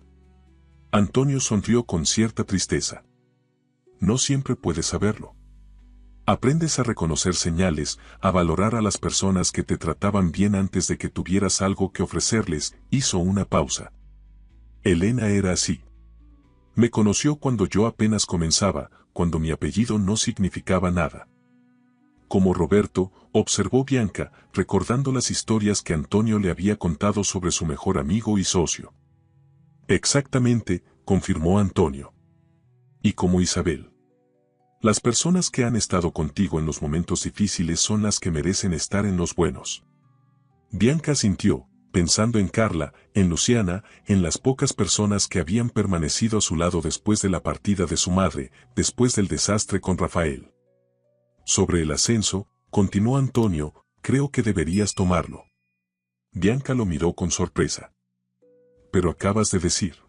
Antonio sonrió con cierta tristeza. No siempre puedes saberlo. Aprendes a reconocer señales, a valorar a las personas que te trataban bien antes de que tuvieras algo que ofrecerles, hizo una pausa. Elena era así. Me conoció cuando yo apenas comenzaba, cuando mi apellido no significaba nada. Como Roberto, observó Bianca, recordando las historias que Antonio le había contado sobre su mejor amigo y socio. Exactamente, confirmó Antonio. Y como Isabel. Las personas que han estado contigo en los momentos difíciles son las que merecen estar en los buenos. Bianca sintió, pensando en Carla, en Luciana, en las pocas personas que habían permanecido a su lado después de la partida de su madre, después del desastre con Rafael. Sobre el ascenso, continuó Antonio, creo que deberías tomarlo. Bianca lo miró con sorpresa. Pero acabas de decir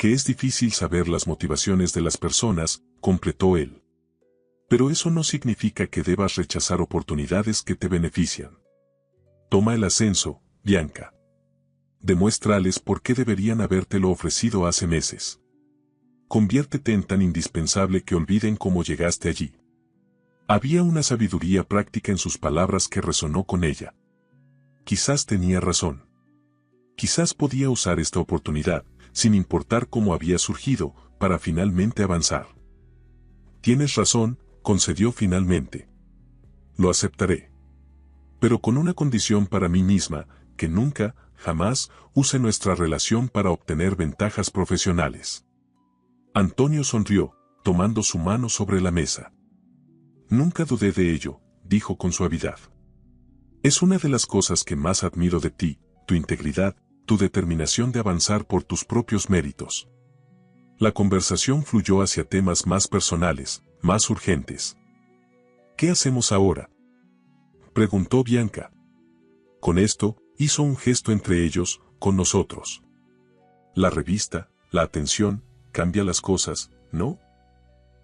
que es difícil saber las motivaciones de las personas, completó él. Pero eso no significa que debas rechazar oportunidades que te benefician. Toma el ascenso, Bianca. Demuéstrales por qué deberían habértelo ofrecido hace meses. Conviértete en tan indispensable que olviden cómo llegaste allí. Había una sabiduría práctica en sus palabras que resonó con ella. Quizás tenía razón. Quizás podía usar esta oportunidad, sin importar cómo había surgido, para finalmente avanzar. Tienes razón, concedió finalmente. Lo aceptaré. Pero con una condición para mí misma, que nunca, jamás, use nuestra relación para obtener ventajas profesionales. Antonio sonrió, tomando su mano sobre la mesa. Nunca dudé de ello, dijo con suavidad. Es una de las cosas que más admiro de ti, tu integridad, tu determinación de avanzar por tus propios méritos. La conversación fluyó hacia temas más personales, más urgentes. ¿Qué hacemos ahora?, preguntó Bianca. Con esto, hizo un gesto entre ellos, con nosotros. La revista, la atención, cambia las cosas, ¿no?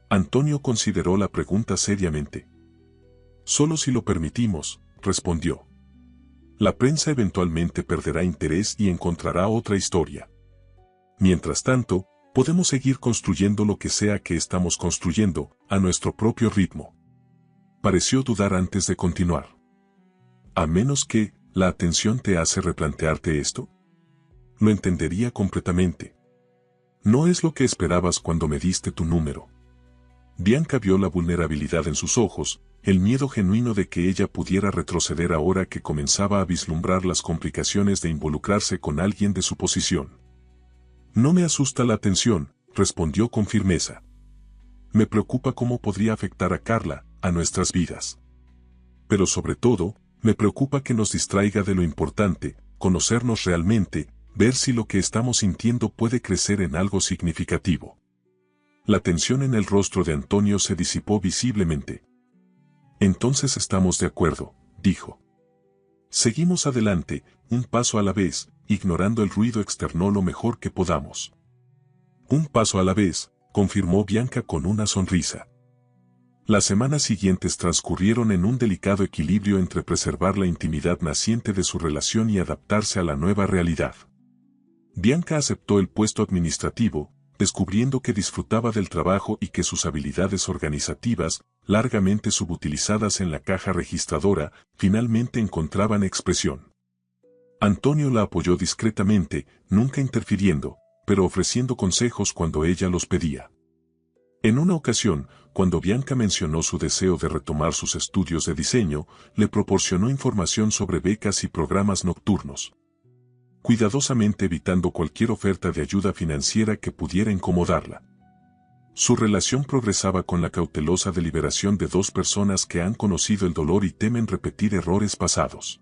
Antonio consideró la pregunta seriamente. Solo si lo permitimos, respondió. La prensa eventualmente perderá interés y encontrará otra historia. Mientras tanto, podemos seguir construyendo lo que sea que estamos construyendo, a nuestro propio ritmo. Pareció dudar antes de continuar. A menos que, ¿la atención te hace replantearte esto? Lo entendería completamente. No es lo que esperabas cuando me diste tu número. Bianca vio la vulnerabilidad en sus ojos, el miedo genuino de que ella pudiera retroceder ahora que comenzaba a vislumbrar las complicaciones de involucrarse con alguien de su posición. No me asusta la atención, respondió con firmeza. Me preocupa cómo podría afectar a Carla, a nuestras vidas. Pero sobre todo, me preocupa que nos distraiga de lo importante, conocernos realmente, ver si lo que estamos sintiendo puede crecer en algo significativo. La tensión en el rostro de Antonio se disipó visiblemente. Entonces estamos de acuerdo, dijo. Seguimos adelante, un paso a la vez, ignorando el ruido externo lo mejor que podamos. Un paso a la vez, confirmó Bianca con una sonrisa. Las semanas siguientes transcurrieron en un delicado equilibrio entre preservar la intimidad naciente de su relación y adaptarse a la nueva realidad. Bianca aceptó el puesto administrativo, descubriendo que disfrutaba del trabajo y que sus habilidades organizativas, largamente subutilizadas en la caja registradora, finalmente encontraban expresión. Antonio la apoyó discretamente, nunca interfiriendo, pero ofreciendo consejos cuando ella los pedía. En una ocasión, cuando Bianca mencionó su deseo de retomar sus estudios de diseño, le proporcionó información sobre becas y programas nocturnos, cuidadosamente evitando cualquier oferta de ayuda financiera que pudiera incomodarla. Su relación progresaba con la cautelosa deliberación de dos personas que han conocido el dolor y temen repetir errores pasados.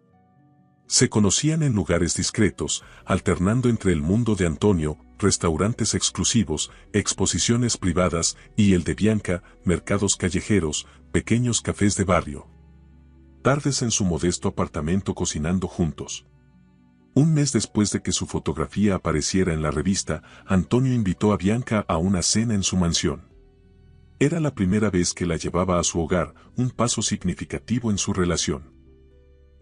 Se conocían en lugares discretos, alternando entre el mundo de Antonio, restaurantes exclusivos, exposiciones privadas, y el de Bianca, mercados callejeros, pequeños cafés de barrio. Tardes en su modesto apartamento cocinando juntos. Un mes después de que su fotografía apareciera en la revista, Antonio invitó a Bianca a una cena en su mansión. Era la primera vez que la llevaba a su hogar, un paso significativo en su relación.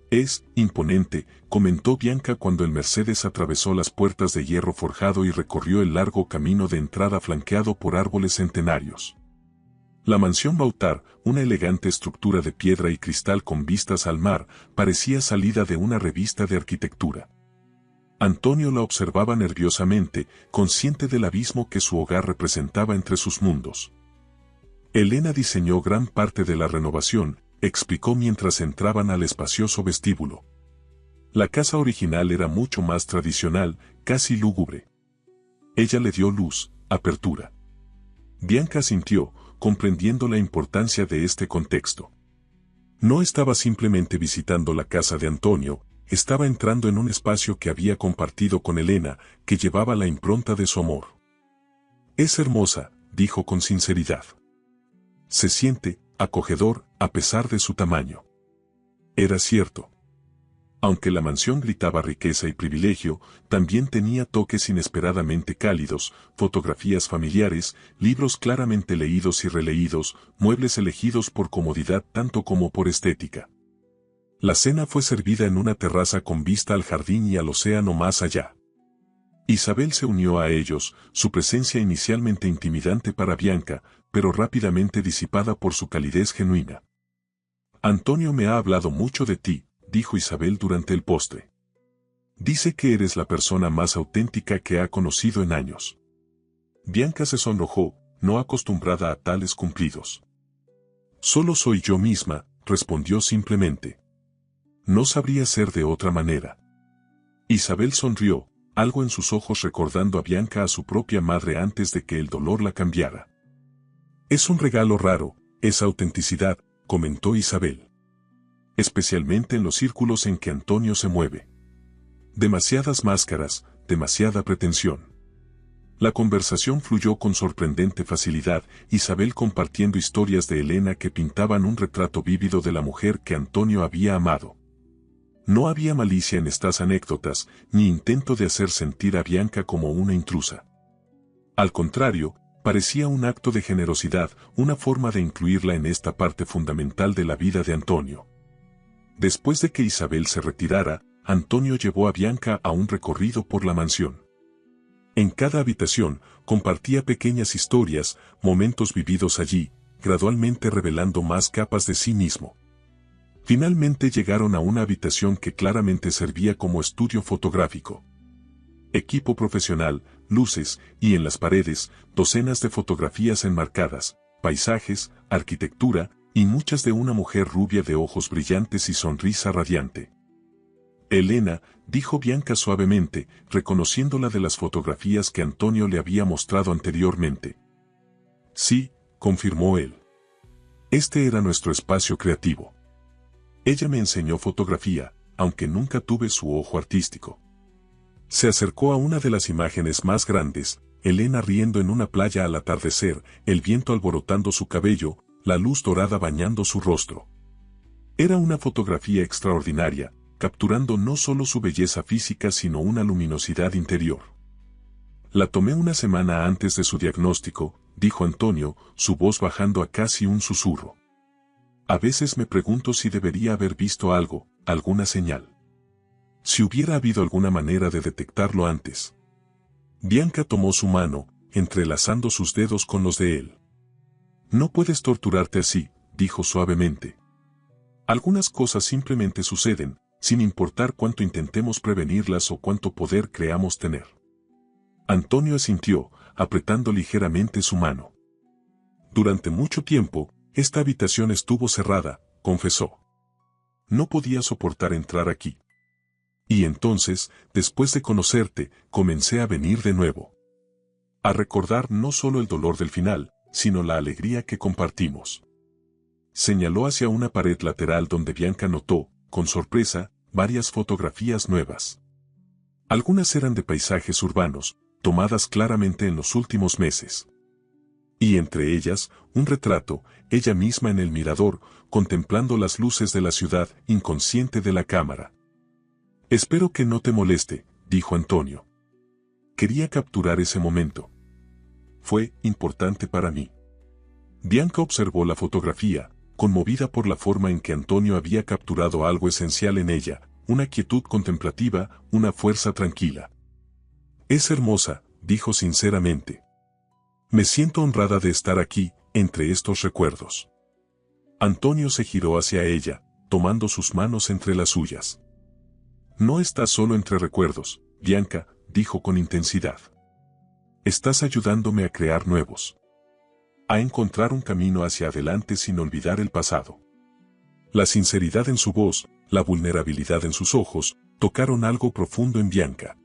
Es imponente, comentó Bianca cuando el Mercedes atravesó las puertas de hierro forjado y recorrió el largo camino de entrada flanqueado por árboles centenarios. La mansión Bautar, una elegante estructura de piedra y cristal con vistas al mar, parecía salida de una revista de arquitectura. Antonio la observaba nerviosamente, consciente del abismo que su hogar representaba entre sus mundos. Elena diseñó gran parte de la renovación, explicó mientras entraban al espacioso vestíbulo. La casa original era mucho más tradicional, casi lúgubre. Ella le dio luz, apertura. Bianca sintió, comprendiendo la importancia de este contexto. No estaba simplemente visitando la casa de Antonio, estaba entrando en un espacio que había compartido con Elena, que llevaba la impronta de su amor. Es hermosa, dijo con sinceridad. Se siente acogedor, a pesar de su tamaño. Era cierto. Aunque la mansión gritaba riqueza y privilegio, también tenía toques inesperadamente cálidos, fotografías familiares, libros claramente leídos y releídos, muebles elegidos por comodidad tanto como por estética. La cena fue servida en una terraza con vista al jardín y al océano más allá. Isabel se unió a ellos, su presencia inicialmente intimidante para Bianca, pero rápidamente disipada por su calidez genuina. Antonio me ha hablado mucho de ti, dijo Isabel durante el postre. Dice que eres la persona más auténtica que ha conocido en años. Bianca se sonrojó, no acostumbrada a tales cumplidos. Solo soy yo misma, respondió simplemente. No sabría ser de otra manera. Isabel sonrió, algo en sus ojos recordando a Bianca a su propia madre antes de que el dolor la cambiara. Es un regalo raro, esa autenticidad, comentó Isabel. Especialmente en los círculos en que Antonio se mueve. Demasiadas máscaras, demasiada pretensión. La conversación fluyó con sorprendente facilidad, Isabel compartiendo historias de Elena que pintaban un retrato vívido de la mujer que Antonio había amado. No había malicia en estas anécdotas, ni intento de hacer sentir a Bianca como una intrusa. Al contrario, parecía un acto de generosidad, una forma de incluirla en esta parte fundamental de la vida de Antonio. Después de que Isabel se retirara, Antonio llevó a Bianca a un recorrido por la mansión. En cada habitación, compartía pequeñas historias, momentos vividos allí, gradualmente revelando más capas de sí mismo. Finalmente llegaron a una habitación que claramente servía como estudio fotográfico. Equipo profesional, luces, y en las paredes, docenas de fotografías enmarcadas, paisajes, arquitectura, y muchas de una mujer rubia de ojos brillantes y sonrisa radiante. Elena, dijo Bianca suavemente, reconociéndola de las fotografías que Antonio le había mostrado anteriormente. Sí, confirmó él. Este era nuestro espacio creativo. Ella me enseñó fotografía, aunque nunca tuve su ojo artístico. Se acercó a una de las imágenes más grandes, Elena riendo en una playa al atardecer, el viento alborotando su cabello, la luz dorada bañando su rostro. Era una fotografía extraordinaria, capturando no solo su belleza física sino una luminosidad interior. La tomé una semana antes de su diagnóstico, dijo Antonio, su voz bajando a casi un susurro. A veces me pregunto si debería haber visto algo, alguna señal. Si hubiera habido alguna manera de detectarlo antes. Bianca tomó su mano, entrelazando sus dedos con los de él. No puedes torturarte así, dijo suavemente. Algunas cosas simplemente suceden, sin importar cuánto intentemos prevenirlas o cuánto poder creamos tener. Antonio asintió, apretando ligeramente su mano. Durante mucho tiempo, esta habitación estuvo cerrada, confesó. No podía soportar entrar aquí. Y entonces, después de conocerte, comencé a venir de nuevo. A recordar no solo el dolor del final, sino la alegría que compartimos. Señaló hacia una pared lateral donde Bianca notó, con sorpresa, varias fotografías nuevas. Algunas eran de paisajes urbanos, tomadas claramente en los últimos meses. Y entre ellas, un retrato, ella misma en el mirador, contemplando las luces de la ciudad, inconsciente de la cámara. Espero que no te moleste, dijo Antonio. Quería capturar ese momento. Fue importante para mí. Bianca observó la fotografía, conmovida por la forma en que Antonio había capturado algo esencial en ella, una quietud contemplativa, una fuerza tranquila. Es hermosa, dijo sinceramente. Me siento honrada de estar aquí, entre estos recuerdos. Antonio se giró hacia ella, tomando sus manos entre las suyas. No estás solo entre recuerdos, Bianca, dijo con intensidad. Estás ayudándome a crear nuevos. A encontrar un camino hacia adelante sin olvidar el pasado. La sinceridad en su voz, la vulnerabilidad en sus ojos, tocaron algo profundo en Bianca.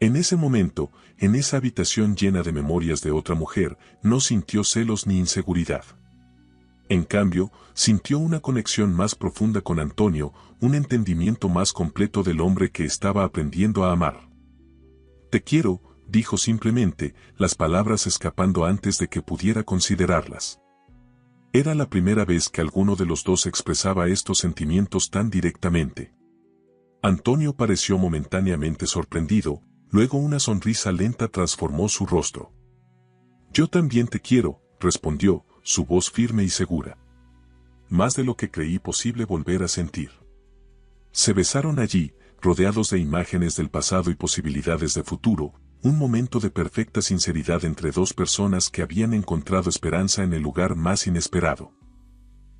En ese momento, en esa habitación llena de memorias de otra mujer, no sintió celos ni inseguridad. En cambio, sintió una conexión más profunda con Antonio, un entendimiento más completo del hombre que estaba aprendiendo a amar. Te quiero, dijo simplemente, las palabras escapando antes de que pudiera considerarlas. Era la primera vez que alguno de los dos expresaba estos sentimientos tan directamente. Antonio pareció momentáneamente sorprendido, luego una sonrisa lenta transformó su rostro. Yo también te quiero, respondió, su voz firme y segura. Más de lo que creí posible volver a sentir. Se besaron allí, rodeados de imágenes del pasado y posibilidades de futuro, un momento de perfecta sinceridad entre dos personas que habían encontrado esperanza en el lugar más inesperado.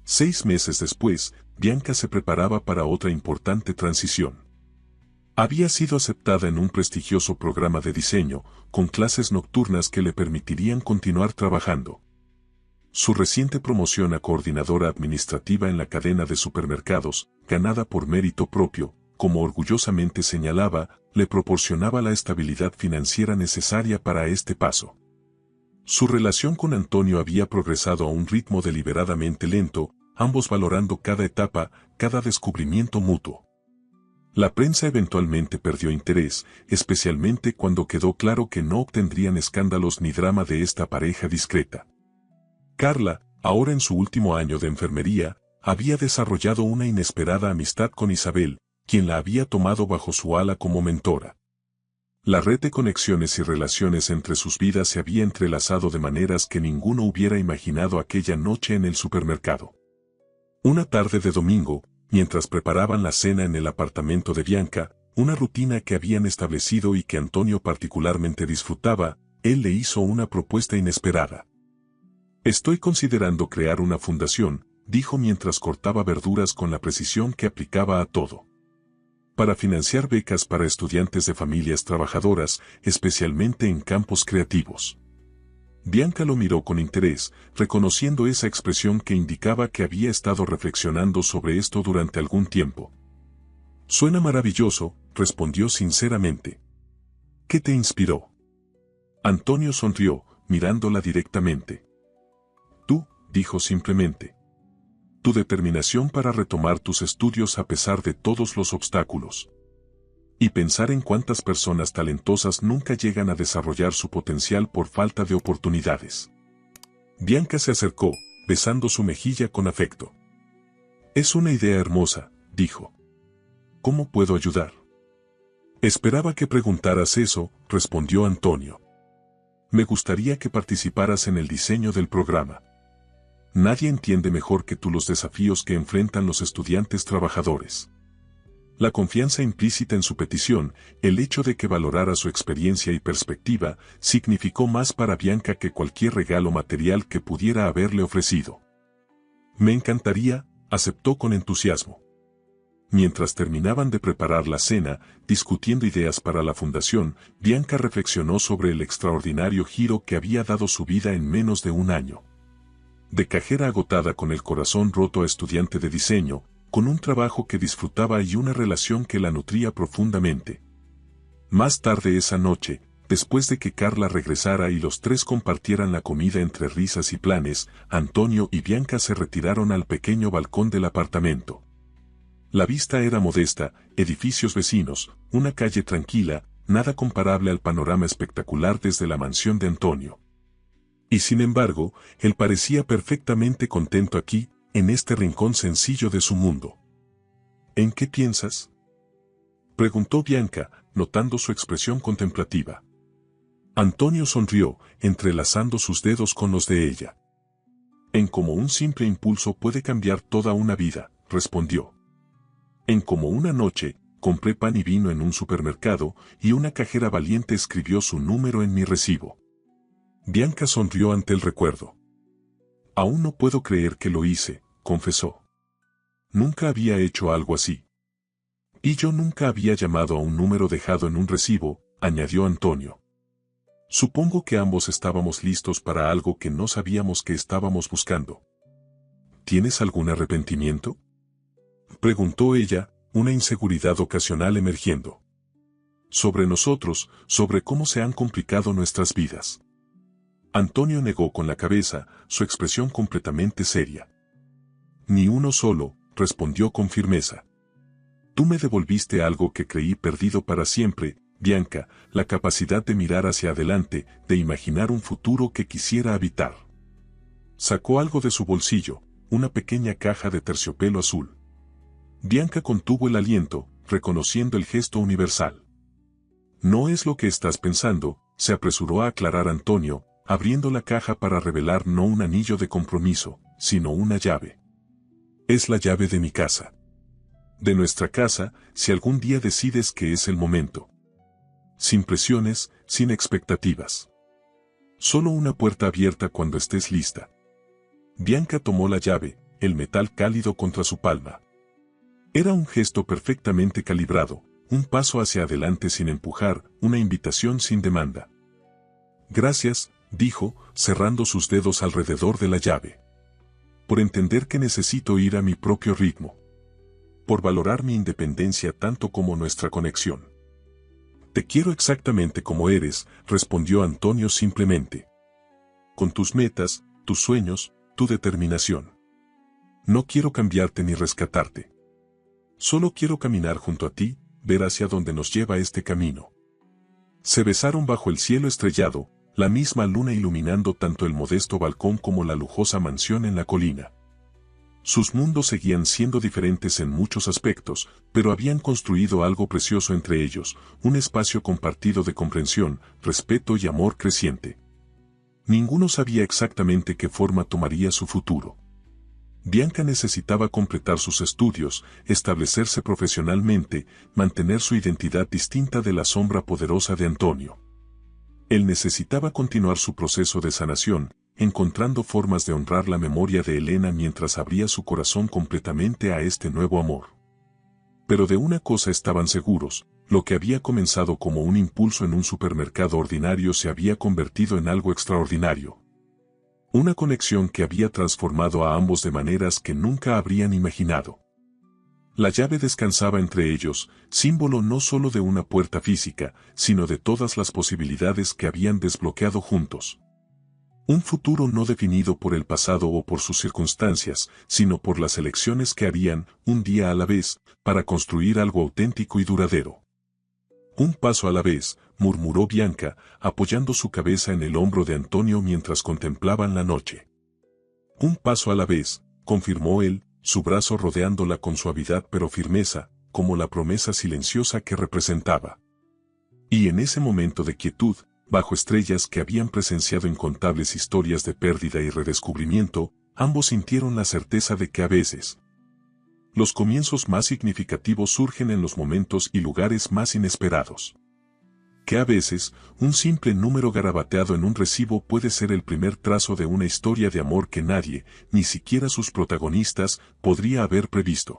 6 meses después, Bianca se preparaba para otra importante transición. Había sido aceptada en un prestigioso programa de diseño, con clases nocturnas que le permitirían continuar trabajando. Su reciente promoción a coordinadora administrativa en la cadena de supermercados, ganada por mérito propio, como orgullosamente señalaba, le proporcionaba la estabilidad financiera necesaria para este paso. Su relación con Antonio había progresado a un ritmo deliberadamente lento, ambos valorando cada etapa, cada descubrimiento mutuo. La prensa eventualmente perdió interés, especialmente cuando quedó claro que no obtendrían escándalos ni drama de esta pareja discreta. Carla, ahora en su último año de enfermería, había desarrollado una inesperada amistad con Isabel, quien la había tomado bajo su ala como mentora. La red de conexiones y relaciones entre sus vidas se había entrelazado de maneras que ninguno hubiera imaginado aquella noche en el supermercado. Una tarde de domingo, mientras preparaban la cena en el apartamento de Bianca, una rutina que habían establecido y que Antonio particularmente disfrutaba, él le hizo una propuesta inesperada. «Estoy considerando crear una fundación», dijo mientras cortaba verduras con la precisión que aplicaba a todo. «Para financiar becas para estudiantes de familias trabajadoras, especialmente en campos creativos». Bianca lo miró con interés, reconociendo esa expresión que indicaba que había estado reflexionando sobre esto durante algún tiempo. «Suena maravilloso», respondió sinceramente. «¿Qué te inspiró?» Antonio sonrió, mirándola directamente. «Tú», dijo simplemente. «Tu determinación para retomar tus estudios a pesar de todos los obstáculos. Y pensar en cuántas personas talentosas nunca llegan a desarrollar su potencial por falta de oportunidades». Bianca se acercó, besando su mejilla con afecto. «Es una idea hermosa», dijo. «¿Cómo puedo ayudar?» «Esperaba que preguntaras eso», respondió Antonio. «Me gustaría que participaras en el diseño del programa. Nadie entiende mejor que tú los desafíos que enfrentan los estudiantes trabajadores». La confianza implícita en su petición, el hecho de que valorara su experiencia y perspectiva, significó más para Bianca que cualquier regalo material que pudiera haberle ofrecido. «Me encantaría», aceptó con entusiasmo. Mientras terminaban de preparar la cena, discutiendo ideas para la fundación, Bianca reflexionó sobre el extraordinario giro que había dado su vida en menos de un año. De cajera agotada con el corazón roto a estudiante de diseño, con un trabajo que disfrutaba y una relación que la nutría profundamente. Más tarde esa noche, después de que Carla regresara y los tres compartieran la comida entre risas y planes, Antonio y Bianca se retiraron al pequeño balcón del apartamento. La vista era modesta, edificios vecinos, una calle tranquila, nada comparable al panorama espectacular desde la mansión de Antonio. Y sin embargo, él parecía perfectamente contento aquí, en este rincón sencillo de su mundo. «¿En qué piensas?», preguntó Bianca, notando su expresión contemplativa. Antonio sonrió, entrelazando sus dedos con los de ella. «En cómo un simple impulso puede cambiar toda una vida», respondió. «En cómo una noche, compré pan y vino en un supermercado, y una cajera valiente escribió su número en mi recibo». Bianca sonrió ante el recuerdo. «Aún no puedo creer que lo hice», confesó. «Nunca había hecho algo así». «Y yo nunca había llamado a un número dejado en un recibo», añadió Antonio. «Supongo que ambos estábamos listos para algo que no sabíamos que estábamos buscando». «¿Tienes algún arrepentimiento?», preguntó ella, una inseguridad ocasional emergiendo. «Sobre nosotros, sobre cómo se han complicado nuestras vidas». Antonio negó con la cabeza, su expresión completamente seria. «Ni uno solo», respondió con firmeza. «Tú me devolviste algo que creí perdido para siempre, Bianca, la capacidad de mirar hacia adelante, de imaginar un futuro que quisiera habitar». Sacó algo de su bolsillo, una pequeña caja de terciopelo azul. Bianca contuvo el aliento, reconociendo el gesto universal. «No es lo que estás pensando», se apresuró a aclarar Antonio, abriendo la caja para revelar no un anillo de compromiso, sino una llave. «Es la llave de mi casa. De nuestra casa, si algún día decides que es el momento. Sin presiones, sin expectativas. Solo una puerta abierta cuando estés lista». Bianca tomó la llave, el metal cálido contra su palma. Era un gesto perfectamente calibrado, un paso hacia adelante sin empujar, una invitación sin demanda. Gracias, dijo, cerrando sus dedos alrededor de la llave. Por entender que necesito ir a mi propio ritmo. Por valorar mi independencia tanto como nuestra conexión. Te quiero exactamente como eres, respondió Antonio simplemente. Con tus metas, tus sueños, tu determinación. No quiero cambiarte ni rescatarte. Solo quiero caminar junto a ti, ver hacia dónde nos lleva este camino. Se besaron bajo el cielo estrellado, la misma luna iluminando tanto el modesto balcón como la lujosa mansión en la colina. Sus mundos seguían siendo diferentes en muchos aspectos, pero habían construido algo precioso entre ellos, un espacio compartido de comprensión, respeto y amor creciente. Ninguno sabía exactamente qué forma tomaría su futuro. Bianca necesitaba completar sus estudios, establecerse profesionalmente, mantener su identidad distinta de la sombra poderosa de Antonio. Él necesitaba continuar su proceso de sanación, encontrando formas de honrar la memoria de Elena mientras abría su corazón completamente a este nuevo amor. Pero de una cosa estaban seguros, lo que había comenzado como un impulso en un supermercado ordinario se había convertido en algo extraordinario. Una conexión que había transformado a ambos de maneras que nunca habrían imaginado. La llave descansaba entre ellos, símbolo no solo de una puerta física, sino de todas las posibilidades que habían desbloqueado juntos. Un futuro no definido por el pasado o por sus circunstancias, sino por las elecciones que harían, un día a la vez, para construir algo auténtico y duradero. Un paso a la vez, murmuró Bianca, apoyando su cabeza en el hombro de Antonio mientras contemplaban la noche. Un paso a la vez, confirmó él, su brazo rodeándola con suavidad pero firmeza, como la promesa silenciosa que representaba. Y en ese momento de quietud, bajo estrellas que habían presenciado incontables historias de pérdida y redescubrimiento, ambos sintieron la certeza de que a veces, los comienzos más significativos surgen en los momentos y lugares más inesperados. Que a veces, un simple número garabateado en un recibo puede ser el primer trazo de una historia de amor que nadie, ni siquiera sus protagonistas, podría haber previsto.